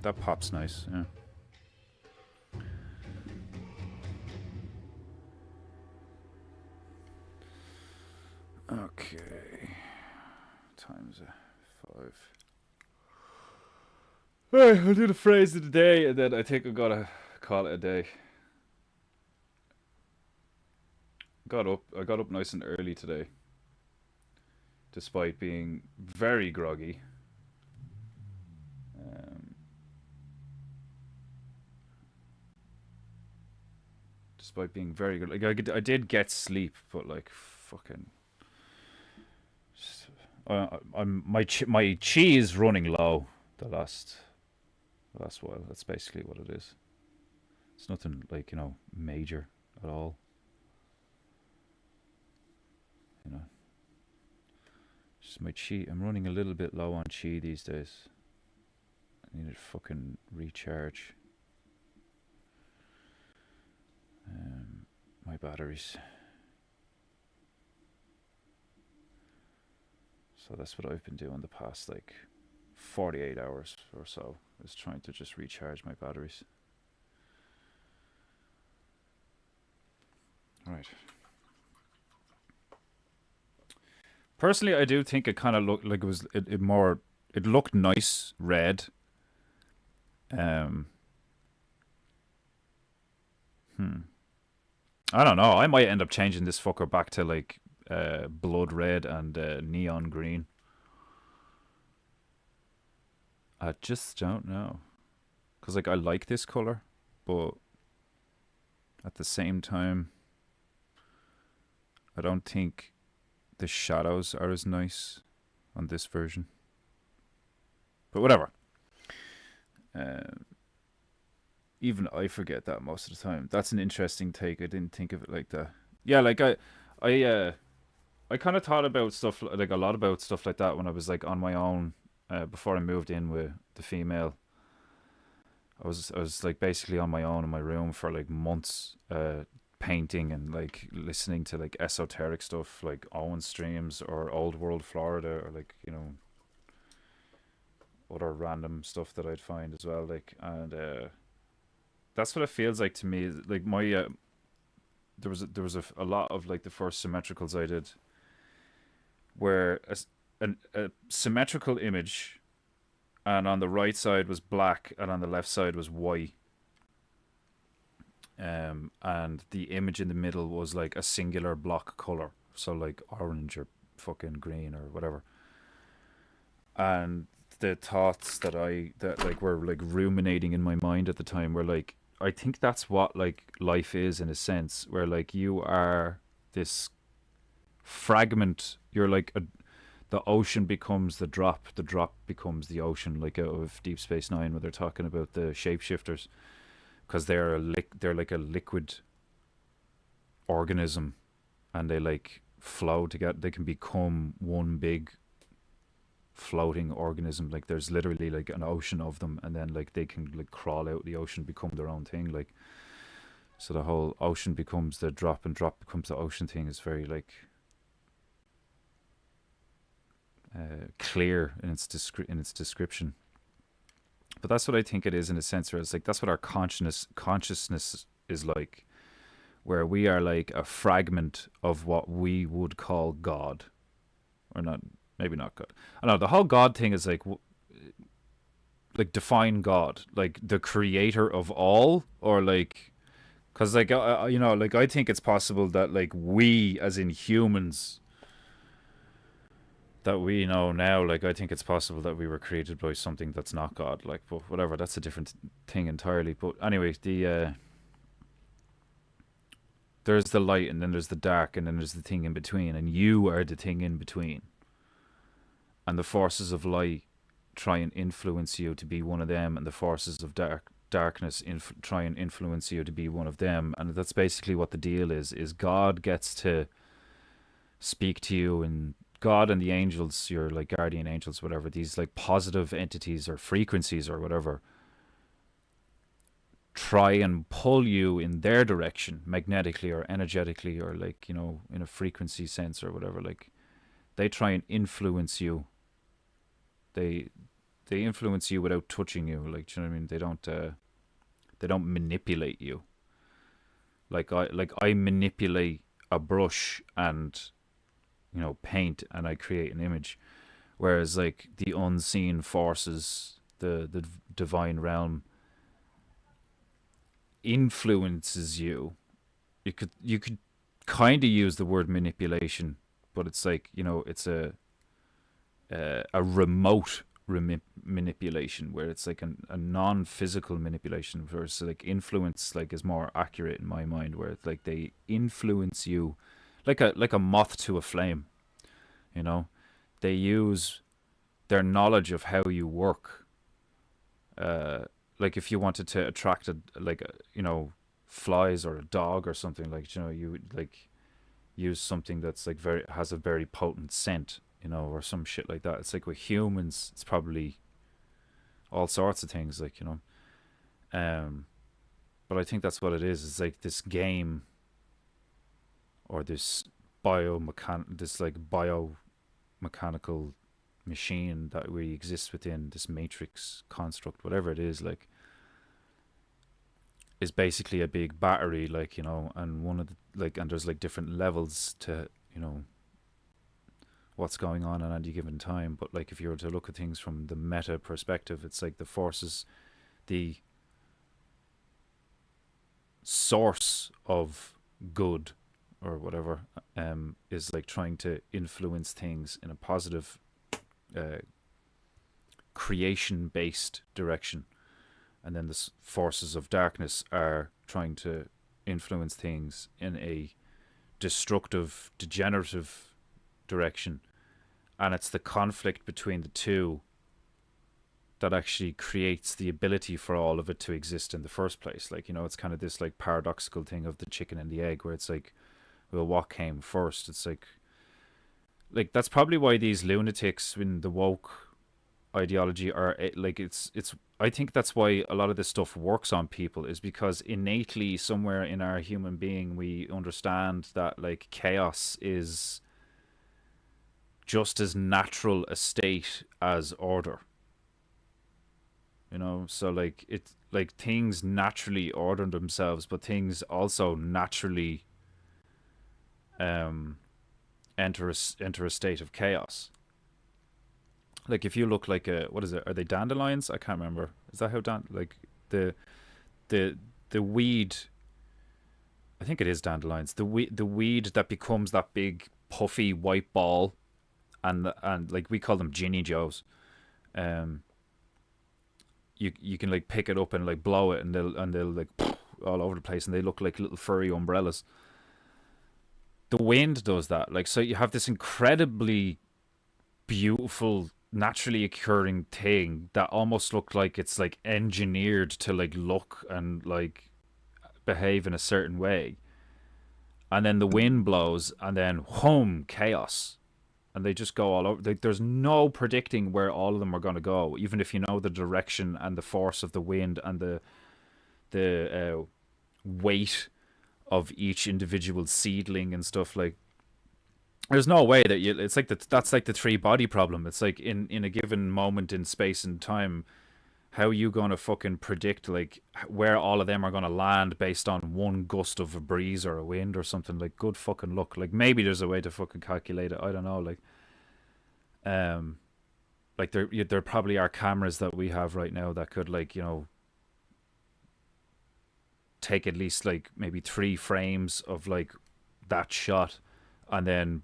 That pop's nice, yeah. Okay. Time's 5. Alright, I'll do the phrase of the day, and then I think I'm gonna call it a day. I got up nice and early today, despite being very groggy. Despite being very good, like I did get sleep, but like fucking, my chi is running low the last while. That's basically what it is. It's nothing like, you know, major at all. You know, just my chi. I'm running a little bit low on chi these days. I need to fucking recharge my batteries. So that's what I've been doing the past like 48 hours or so, is trying to just recharge my batteries. Right. Personally, I do think it kind of looked like it looked nice red. I don't know. I might end up changing this fucker back to like blood red and neon green. I just don't know. Because like I like this color, but at the same time, I don't think the shadows are as nice on this version. But whatever. Um, Even I forget that most of the time. That's an interesting take. I didn't think of it like that. Yeah, like I, I kind of thought about stuff like a lot about stuff like that when I was like on my own before I moved in with the female. I was like basically on my own in my room for like months, painting and like listening to like esoteric stuff like Owen streams or Old World Florida or like other random stuff that I'd find as well. Like and that's what it feels like to me. Like my there was a lot of like the first symmetricals I did where a symmetrical image and on the right side was black and on the left side was white, and the image in the middle was like a singular block color, so like orange or fucking green or whatever. And the thoughts that like were like ruminating in my mind at the time were like, I think that's what like life is in a sense, where like you are this fragment. You're like the ocean becomes the drop becomes the ocean, like out of Deep Space Nine, where they're talking about the shapeshifters, because they're like a liquid organism, and they like flow together. They can become one big floating organism. Like there's literally like an ocean of them, and then like they can like crawl out the ocean, become their own thing. Like so, the whole ocean becomes the drop, and drop becomes the ocean thing is very like clear in its description. But that's what I think it is in a sense, where it's like that's what our consciousness is like, where we are like a fragment of what we would call God, or not, maybe not God. I don't know. The whole God thing is like define God, like the creator of all, or like, because like like I think it's possible that like we as in humans that we know now, like I think it's possible that we were created by something that's not God. Like, but whatever, that's a different thing entirely. But anyway, the there's the light, and then there's the dark, and then there's the thing in between, and you are the thing in between. And the forces of light try and influence you to be one of them, and the forces of darkness try and influence you to be one of them. And that's basically what the deal is God gets to speak to you, and God and the angels, your like guardian angels, whatever, these like positive entities or frequencies or whatever, try and pull you in their direction magnetically or energetically, or like in a frequency sense or whatever. Like they try and influence you. They influence you without touching you. Like, do you know what I mean? They don't manipulate you. Like I manipulate a brush and paint, and I create an image, whereas like the unseen forces, the divine realm, influences you. You could kind of use the word manipulation, but it's like it's a remote manipulation, where it's like a non-physical manipulation, versus like influence like is more accurate in my mind, where it's like they influence you like a moth to a flame. you know they use their knowledge of how you work, like if you wanted to attract flies or a dog or something, like you would like use something that's like has a very potent scent, or some shit like that. It's like with humans, it's probably all sorts of things, like um but I think that's what it is. It's like this game, or this biomechanical machine that we exist within, this matrix construct, whatever it is, like, is basically a big battery, like, and one of the and there's like different levels to what's going on at any given time. But like if you were to look at things from the meta perspective, it's like the forces, the source of good or whatever, is like trying to influence things in a positive, creation based direction, and then the forces of darkness are trying to influence things in a destructive, degenerative direction. And it's the conflict between the two that actually creates the ability for all of it to exist in the first place. Like, you know, it's kind of this like paradoxical thing of the chicken and the egg, where it's like, well, what came first? It's like that's probably why these lunatics in the woke ideology are like, it's I think that's why a lot of this stuff works on people, is because innately somewhere in our human being we understand that like chaos is just as natural a state as order. You know, so like it, like things naturally order themselves, but things also naturally um enter a state of chaos. Like if you look like a, what is it? Are they dandelions? I can't remember. Is that how like the the the weed? I think it is dandelions. The weed that becomes that big puffy white ball, and like we call them Ginny Joes. Um, you can like pick it up and like blow it, and they'll like all over the place, and they look like little furry umbrellas. The wind does that. Like, so you have this incredibly beautiful naturally occurring thing that almost looked like it's like engineered to like look and like behave in a certain way, and then the wind blows and then home chaos, and they just go all over. Like, there's no predicting where all of them are going to go, even if you know the direction and the force of the wind and the weight of each individual seedling and stuff. Like, there's no way that you, it's like that's like the three body problem. It's like in a given moment in space and time, how are you gonna fucking predict like where all of them are gonna land based on one gust of a breeze or a wind or something? Like, good fucking luck. Like, maybe there's a way to fucking calculate it. I don't know. Um like there probably are cameras that we have right now that could, like, you know, take at least like maybe 3 frames of like that shot, and then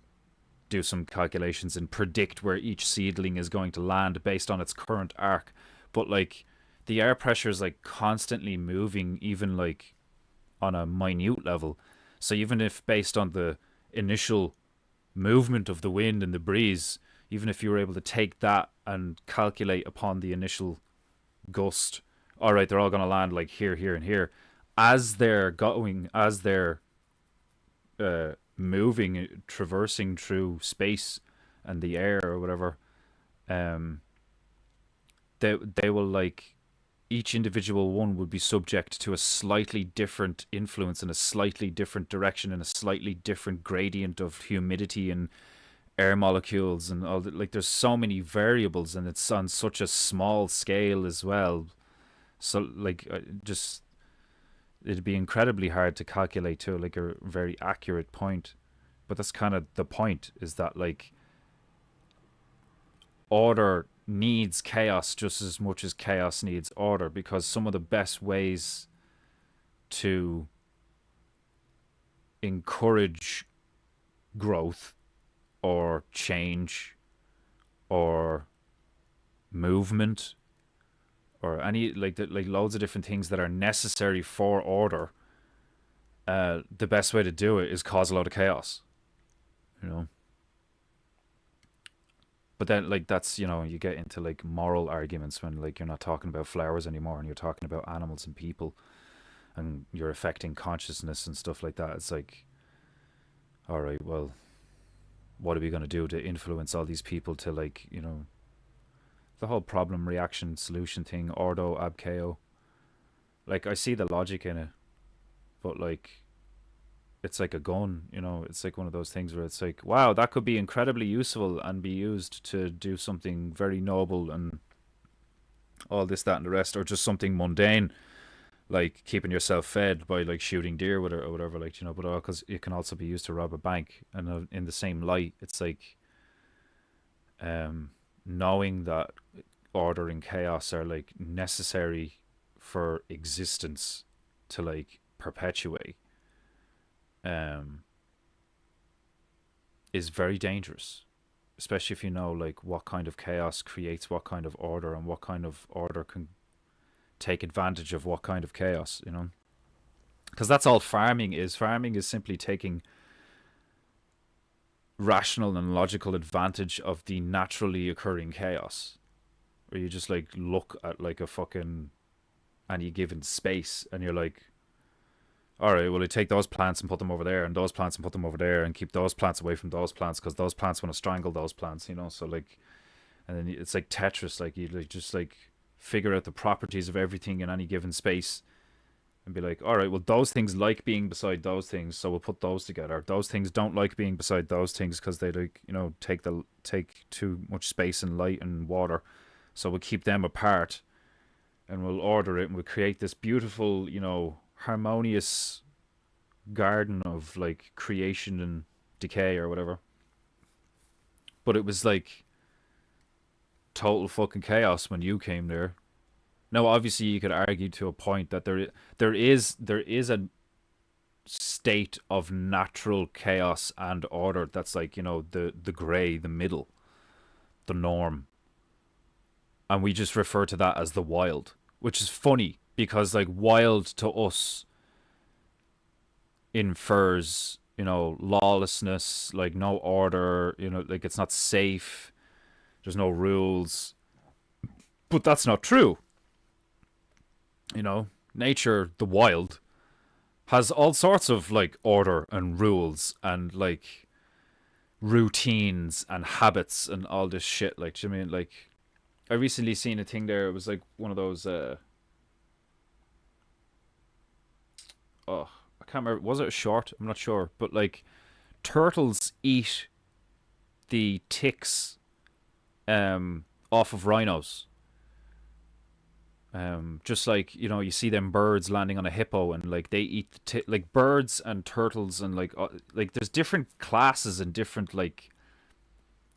do some calculations and predict where each seedling is going to land based on its current arc. But like, the air pressure is like constantly moving, even like on a minute level. So even if based on the initial movement of the wind and the breeze, even if you were able to take that and calculate upon the initial gust, all right, they're all going to land like here, here, and here, as they're going, as they're moving, traversing through space and the air or whatever, um, they will like, each individual one would be subject to a slightly different influence in a slightly different direction and a slightly different gradient of humidity and air molecules and all that. Like, there's so many variables, and it's on such a small scale as well. So like, just, it'd be incredibly hard to calculate to like a very accurate point. But that's kind of the point, is that like, order needs chaos just as much as chaos needs order, because some of the best ways to encourage growth or change or movement or any like like loads of different things that are necessary for order, the best way to do it is cause a lot of chaos, you know. But then like, that's, you know, you get into like moral arguments when like you're not talking about flowers anymore and you're talking about animals and people, and you're affecting consciousness and stuff like that. It's like, all right, well, what are we going to do to influence all these people to, like, you know, the whole problem reaction solution thing, ordo ab chao. Like, I see the logic in it, but like, it's like a gun, you know. It's like one of those things where it's like, wow, that could be incredibly useful and be used to do something very noble and all this, that, and the rest, or just something mundane like keeping yourself fed by like shooting deer with it or whatever, like, you know. But because it can also be used to rob a bank, and in the same light, it's like, knowing that order and chaos are like necessary for existence to like perpetuate, um, is very dangerous, especially if you know like what kind of chaos creates what kind of order, and what kind of order can take advantage of what kind of chaos, you know. Because that's all farming is. Farming is simply taking rational and logical advantage of the naturally occurring chaos. where you just like look at like a fucking any given space and you're like, all right, well, I take those plants and put them over there, and those plants and put them over there, and keep those plants away from those plants because those plants want to strangle those plants, you know. So like, and then it's like Tetris, like you like just like figure out the properties of everything in any given space, and be like, all right, well, those things like being beside those things, so we'll put those together. Those things don't like being beside those things because they like, you know, take too much space and light and water, so we'll keep them apart, and we'll order it, and we'll create this beautiful, you know, harmonious garden of like creation and decay or whatever. But it was like total fucking chaos when you came there. Now, obviously, you could argue to a point that there is a state of natural chaos and order that's like, you know, the gray, the middle, the norm, and we just refer to that as the wild, which is funny because like wild to us infers, you know, lawlessness, like no order, you know, like it's not safe, there's no rules. But that's not true. You know, nature, the wild, has all sorts of like order and rules and like routines and habits and all this shit. Like, do you mean like I recently seen a thing there. It was like one of those. Oh, I can't remember. Was it a short? I'm not sure. But like turtles eat the ticks off of rhinos. Just like, you know, you see them birds landing on a hippo and like they eat like birds and turtles and like there's different classes and different like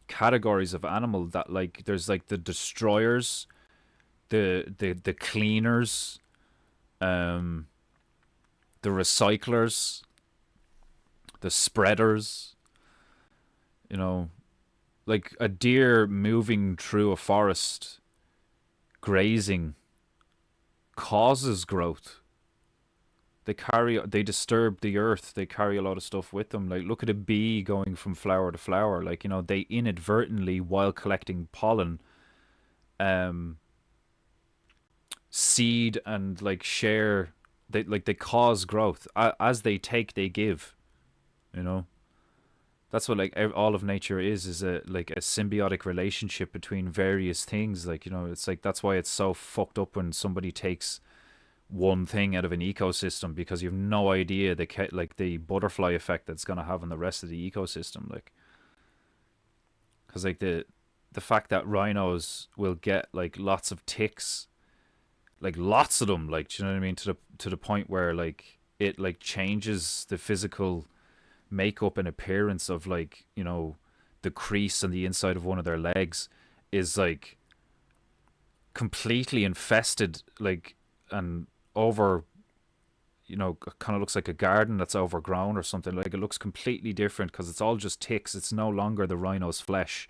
categories of animal that like there's like the destroyers, the cleaners, um the recyclers, the spreaders, you know, like a deer moving through a forest grazing causes growth. They disturb the earth. They carry a lot of stuff with them. Like look at a bee going from flower to flower. Like, you know, they inadvertently, while collecting pollen, um, seed and like share. They cause growth. As they take, they give. You know, that's what like all of nature is a like a symbiotic relationship between various things. Like, you know, it's like that's why it's so fucked up when somebody takes one thing out of an ecosystem because you have no idea like the butterfly effect that's going to have on the rest of the ecosystem. Like, because like the fact that rhinos will get like lots of ticks, like lots of them, like, do you know what I mean, to the point where like it like changes the physical makeup and appearance of, like, you know, the crease on the inside of one of their legs is like completely infested, like, and over, you know, kind of looks like a garden that's overgrown or something. Like, it looks completely different because it's all just ticks. It's no longer the rhino's flesh.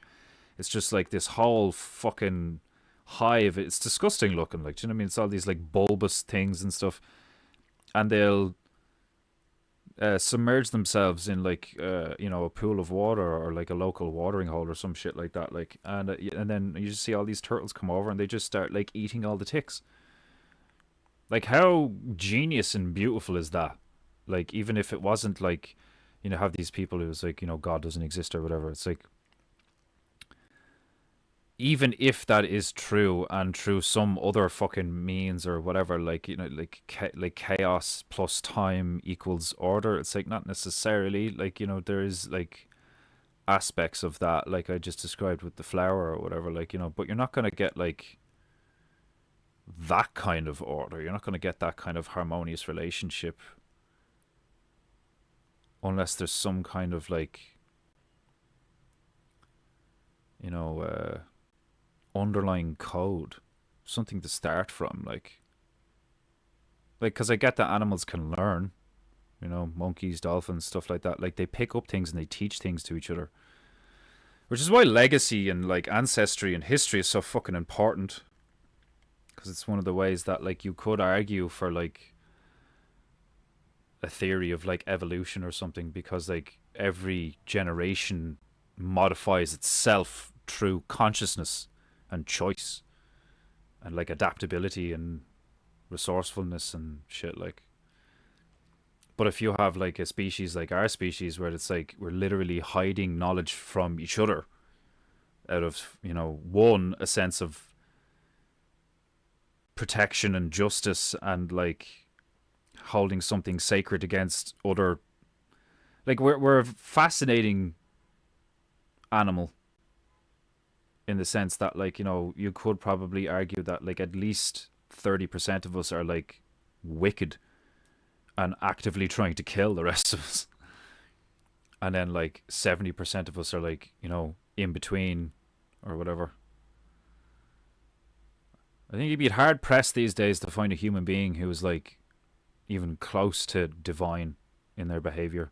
It's just like this whole fucking hive. It's disgusting looking. Like, do you know what I mean? It's all these like bulbous things and stuff, and they'll submerge themselves in like you know, a pool of water or like a local watering hole or some shit like that. Like, and then you just see all these turtles come over and they just start like eating all the ticks. Like, how genius and beautiful is that? Like, even if it wasn't like, you know, have these people who's like, you know, God doesn't exist or whatever. It's like, even if that is true and through some other fucking means or whatever, like, you know, like like chaos plus time equals order. It's like not necessarily, like, you know, there is like aspects of that, like I just described with the flower or whatever, like, you know, but you're not gonna get like that kind of order. You're not gonna get that kind of harmonious relationship unless there's some kind of like, you know, underlying code, something to start from, like because I get that animals can learn, you know, monkeys, dolphins, stuff like that. Like, they pick up things and they teach things to each other, which is why legacy and like ancestry and history is so fucking important. Because it's one of the ways that like you could argue for like a theory of like evolution or something, because like every generation modifies itself through consciousness and choice. and like adaptability and resourcefulness and shit. Like, but if you have like a species like our species, where it's like we're literally hiding knowledge from each other out of, you know, one, a sense of protection and justice, and like holding something sacred against other, like we're a fascinating animal in the sense that, like, you know, you could probably argue that like at least 30% of us are like wicked and actively trying to kill the rest of us, and then like 70% of us are like, you know, in between or whatever. I think you'd be hard pressed these days to find a human being who is like even close to divine in their behavior,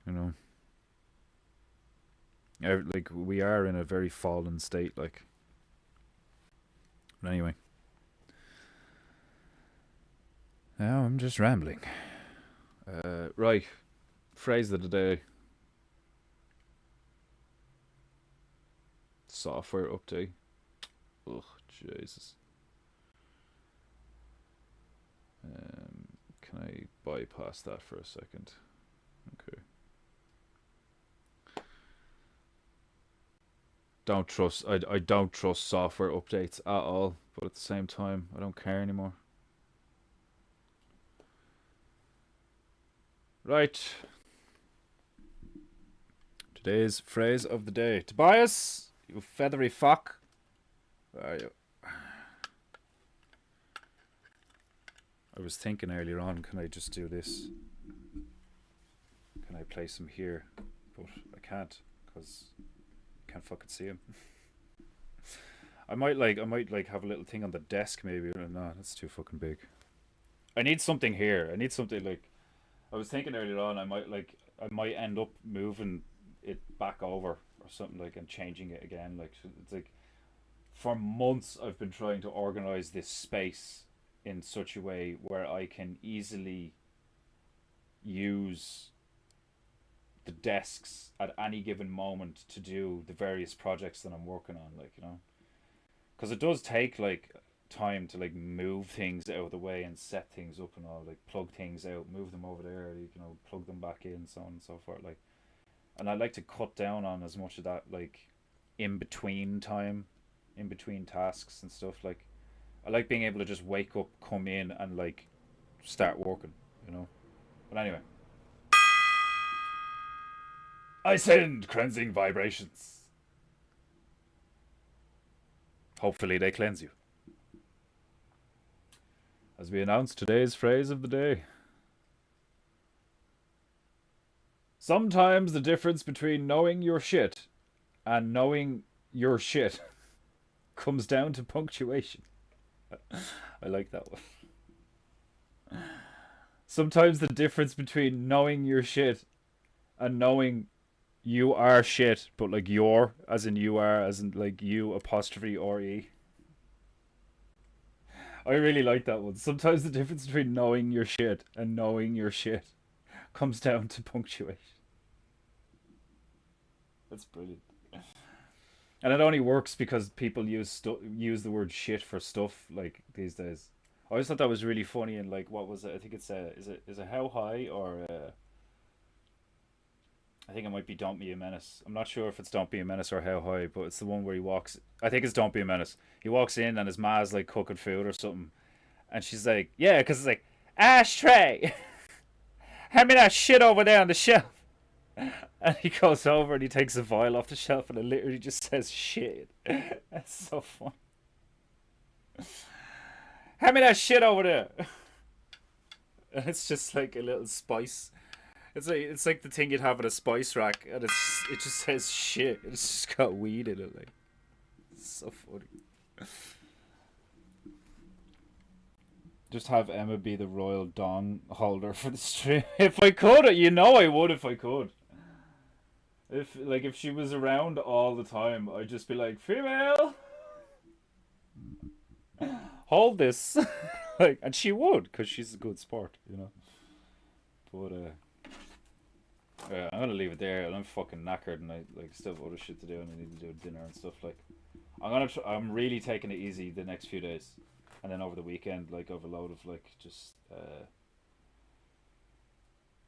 you know. Like, we are in a very fallen state, like. But anyway, now I'm just rambling. Right, phrase of the day. Software update. Ugh, Jesus. Can I bypass that for a second? Okay. I don't trust software updates at all, but at the same time, I don't care anymore. Right. Today's phrase of the day. Tobias, you feathery fuck. Where are you? I was thinking earlier on, can I just do this? Can I place him here? But I can't, because I can't fucking see him. I might have a little thing on the desk maybe. No, that's too fucking big. I need something here. I need something like, I was thinking earlier on, I might end up moving it back over or something, like, and changing it again. Like, it's like, for months I've been trying to organize this space in such a way where I can easily use the desks at any given moment to do the various projects that I'm working on, like, you know, because it does take like time to like move things out of the way and set things up and all, like plug things out, move them over there, you know, plug them back in, so on and so forth, like. And I like to cut down on as much of that, like, in between time, in between tasks and stuff. Like, I like being able to just wake up, come in, and like start working, you know. But anyway, I send cleansing vibrations. Hopefully they cleanse you. As we announce today's phrase of the day. Sometimes the difference between knowing your shit and knowing your shit comes down to punctuation. I like that one. Sometimes the difference between knowing your shit and knowing you are shit, but like your, as in you are, as in like you apostrophe R-E. I really like that one. Sometimes the difference between knowing your shit and knowing your shit comes down to punctuation. That's brilliant. And it only works because people use the word shit for stuff, like, these days. I always thought that was really funny. And like, what was it? I think it's is it How High, or I think it might be Don't Be a Menace. I'm not sure if it's Don't Be a Menace or How High, but it's the one where he walks. I think it's Don't Be a Menace. He walks in and his ma's like cooking food or something, and she's like, "Yeah," because it's like, "Ashtray, hand me that shit over there on the shelf." And he goes over and he takes a vial off the shelf and it literally just says shit. That's so fun. Hand me that shit over there. And it's just like a little spice. It's like the thing you'd have in a spice rack, and it just says shit. It's just got weed in it, like. It's so funny. Just have Emma be the royal dong holder for the stream. If I could, you know I would if I could. If she was around all the time, I'd just be like, female, hold this. Like, and she would, because she's a good sport, you know. But yeah, I'm gonna leave it there. I'm fucking knackered, and I like still have other shit to do, and I need to do dinner and stuff. Like, I'm really taking it easy the next few days, and then over the weekend, like I've a load of like just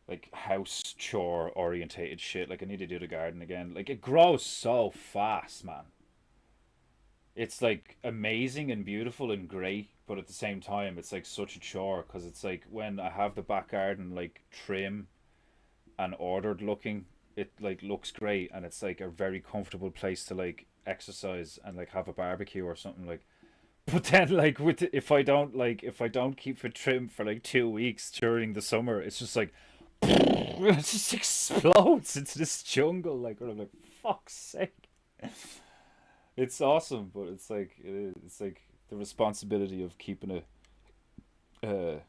like house chore orientated shit. Like I need to do the garden again. Like it grows so fast, man. It's like amazing and beautiful and great, but at the same time, it's like such a chore because it's like when I have the back garden like trim and ordered looking, it like looks great and it's like a very comfortable place to like exercise and like have a barbecue or something like. But then like with if I don't keep it trimmed for like 2 weeks during the summer, it's just like it just explodes into this jungle. Like I'm like fuck's sake. It's awesome, but it's like the responsibility of keeping it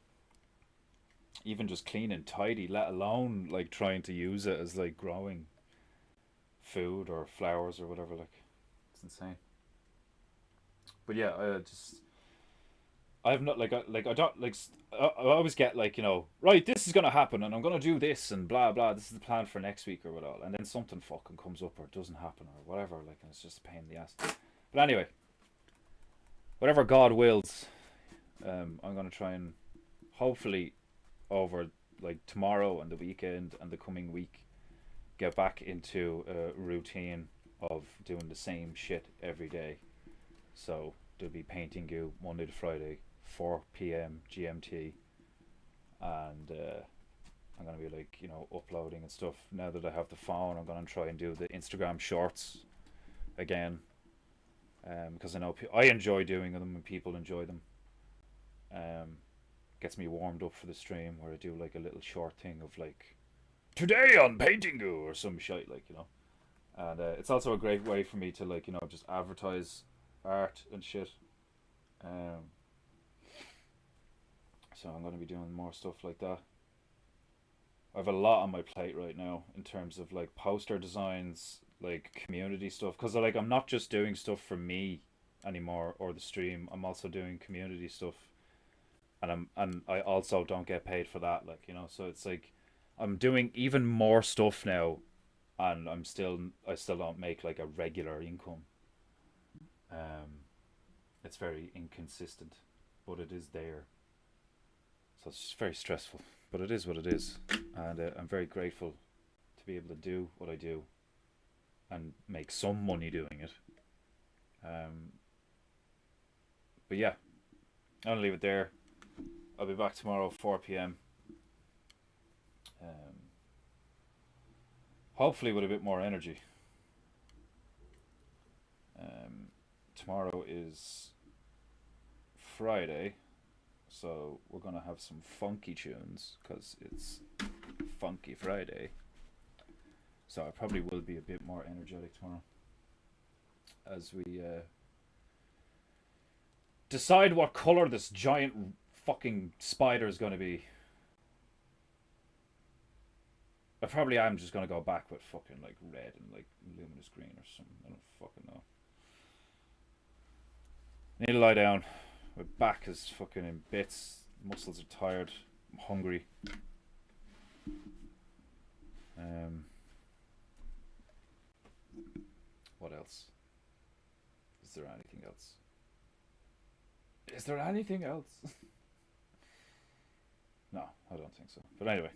even just clean and tidy, let alone like trying to use it as like growing food or flowers or whatever. Like it's insane. But yeah, I've not like I don't like I always get like right, this is gonna happen and I'm gonna do this and blah blah. This is the plan for next week or whatever, and then something fucking comes up or it doesn't happen or whatever. Like and it's just a pain in the ass. But anyway, whatever God wills, I'm gonna try and hopefully over like tomorrow and the weekend and the coming week get back into a routine of doing the same shit every day. So there'll be painting goo Monday to Friday, 4 p.m. GMT, and I'm gonna be like uploading and stuff. Now that I have the phone, I'm gonna try and do the Instagram shorts again, because I know I enjoy doing them and people enjoy them. Um, Gets me warmed up for the stream where I do like a little short thing of like today on Paintingu or some shit like. And it's also a great way for me to like just advertise art and shit. Um, so I'm going to be doing more stuff like that. I have a lot on my plate right now in terms of like poster designs, like community stuff. Because like I'm not just doing stuff for me anymore or the stream. I'm also doing community stuff, and I also don't get paid for that. Like. So it's like I'm doing even more stuff now, and I still don't make like a regular income. Um, it's very inconsistent, but it is there. So it's just very stressful, but it is what it is, and I'm very grateful to be able to do what I do and make some money doing it. Um, but yeah, I'll leave it there. I'll be back tomorrow 4 p.m. Um, Hopefully with a bit more energy. Tomorrow is Friday, so we're gonna have some funky tunes because it's Funky Friday. So I probably will be a bit more energetic tomorrow as we decide what color this giant fucking spider is gonna be. I probably am just gonna go back with fucking like red and like luminous green or something. I don't fucking know. I need to lie down. My back is fucking in bits. Muscles are tired. I'm hungry. What else? Is there anything else? Is there anything else? No, I don't think so. But anyway.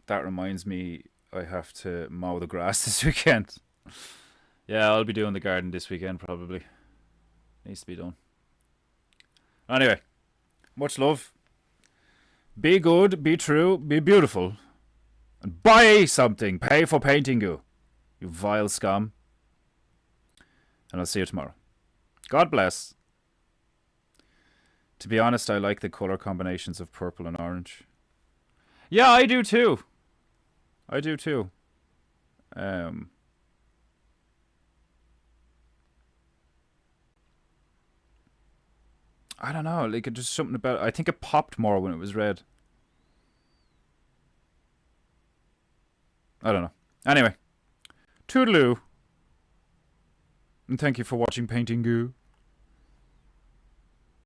That reminds me, I have to mow the grass this weekend. Yeah, I'll be doing the garden this weekend probably. Needs to be done. Anyway, much love. Be good, be true, be beautiful. And buy something. Pay for Paintingu. You vile scum. And I'll see you tomorrow. God bless. To be honest, I like the colour combinations of purple and orange. Yeah, I do too. I do too. I don't know. Like, just something about it. I think it popped more when it was red. I don't know. Anyway. Toodaloo. And thank you for watching Painting Goo.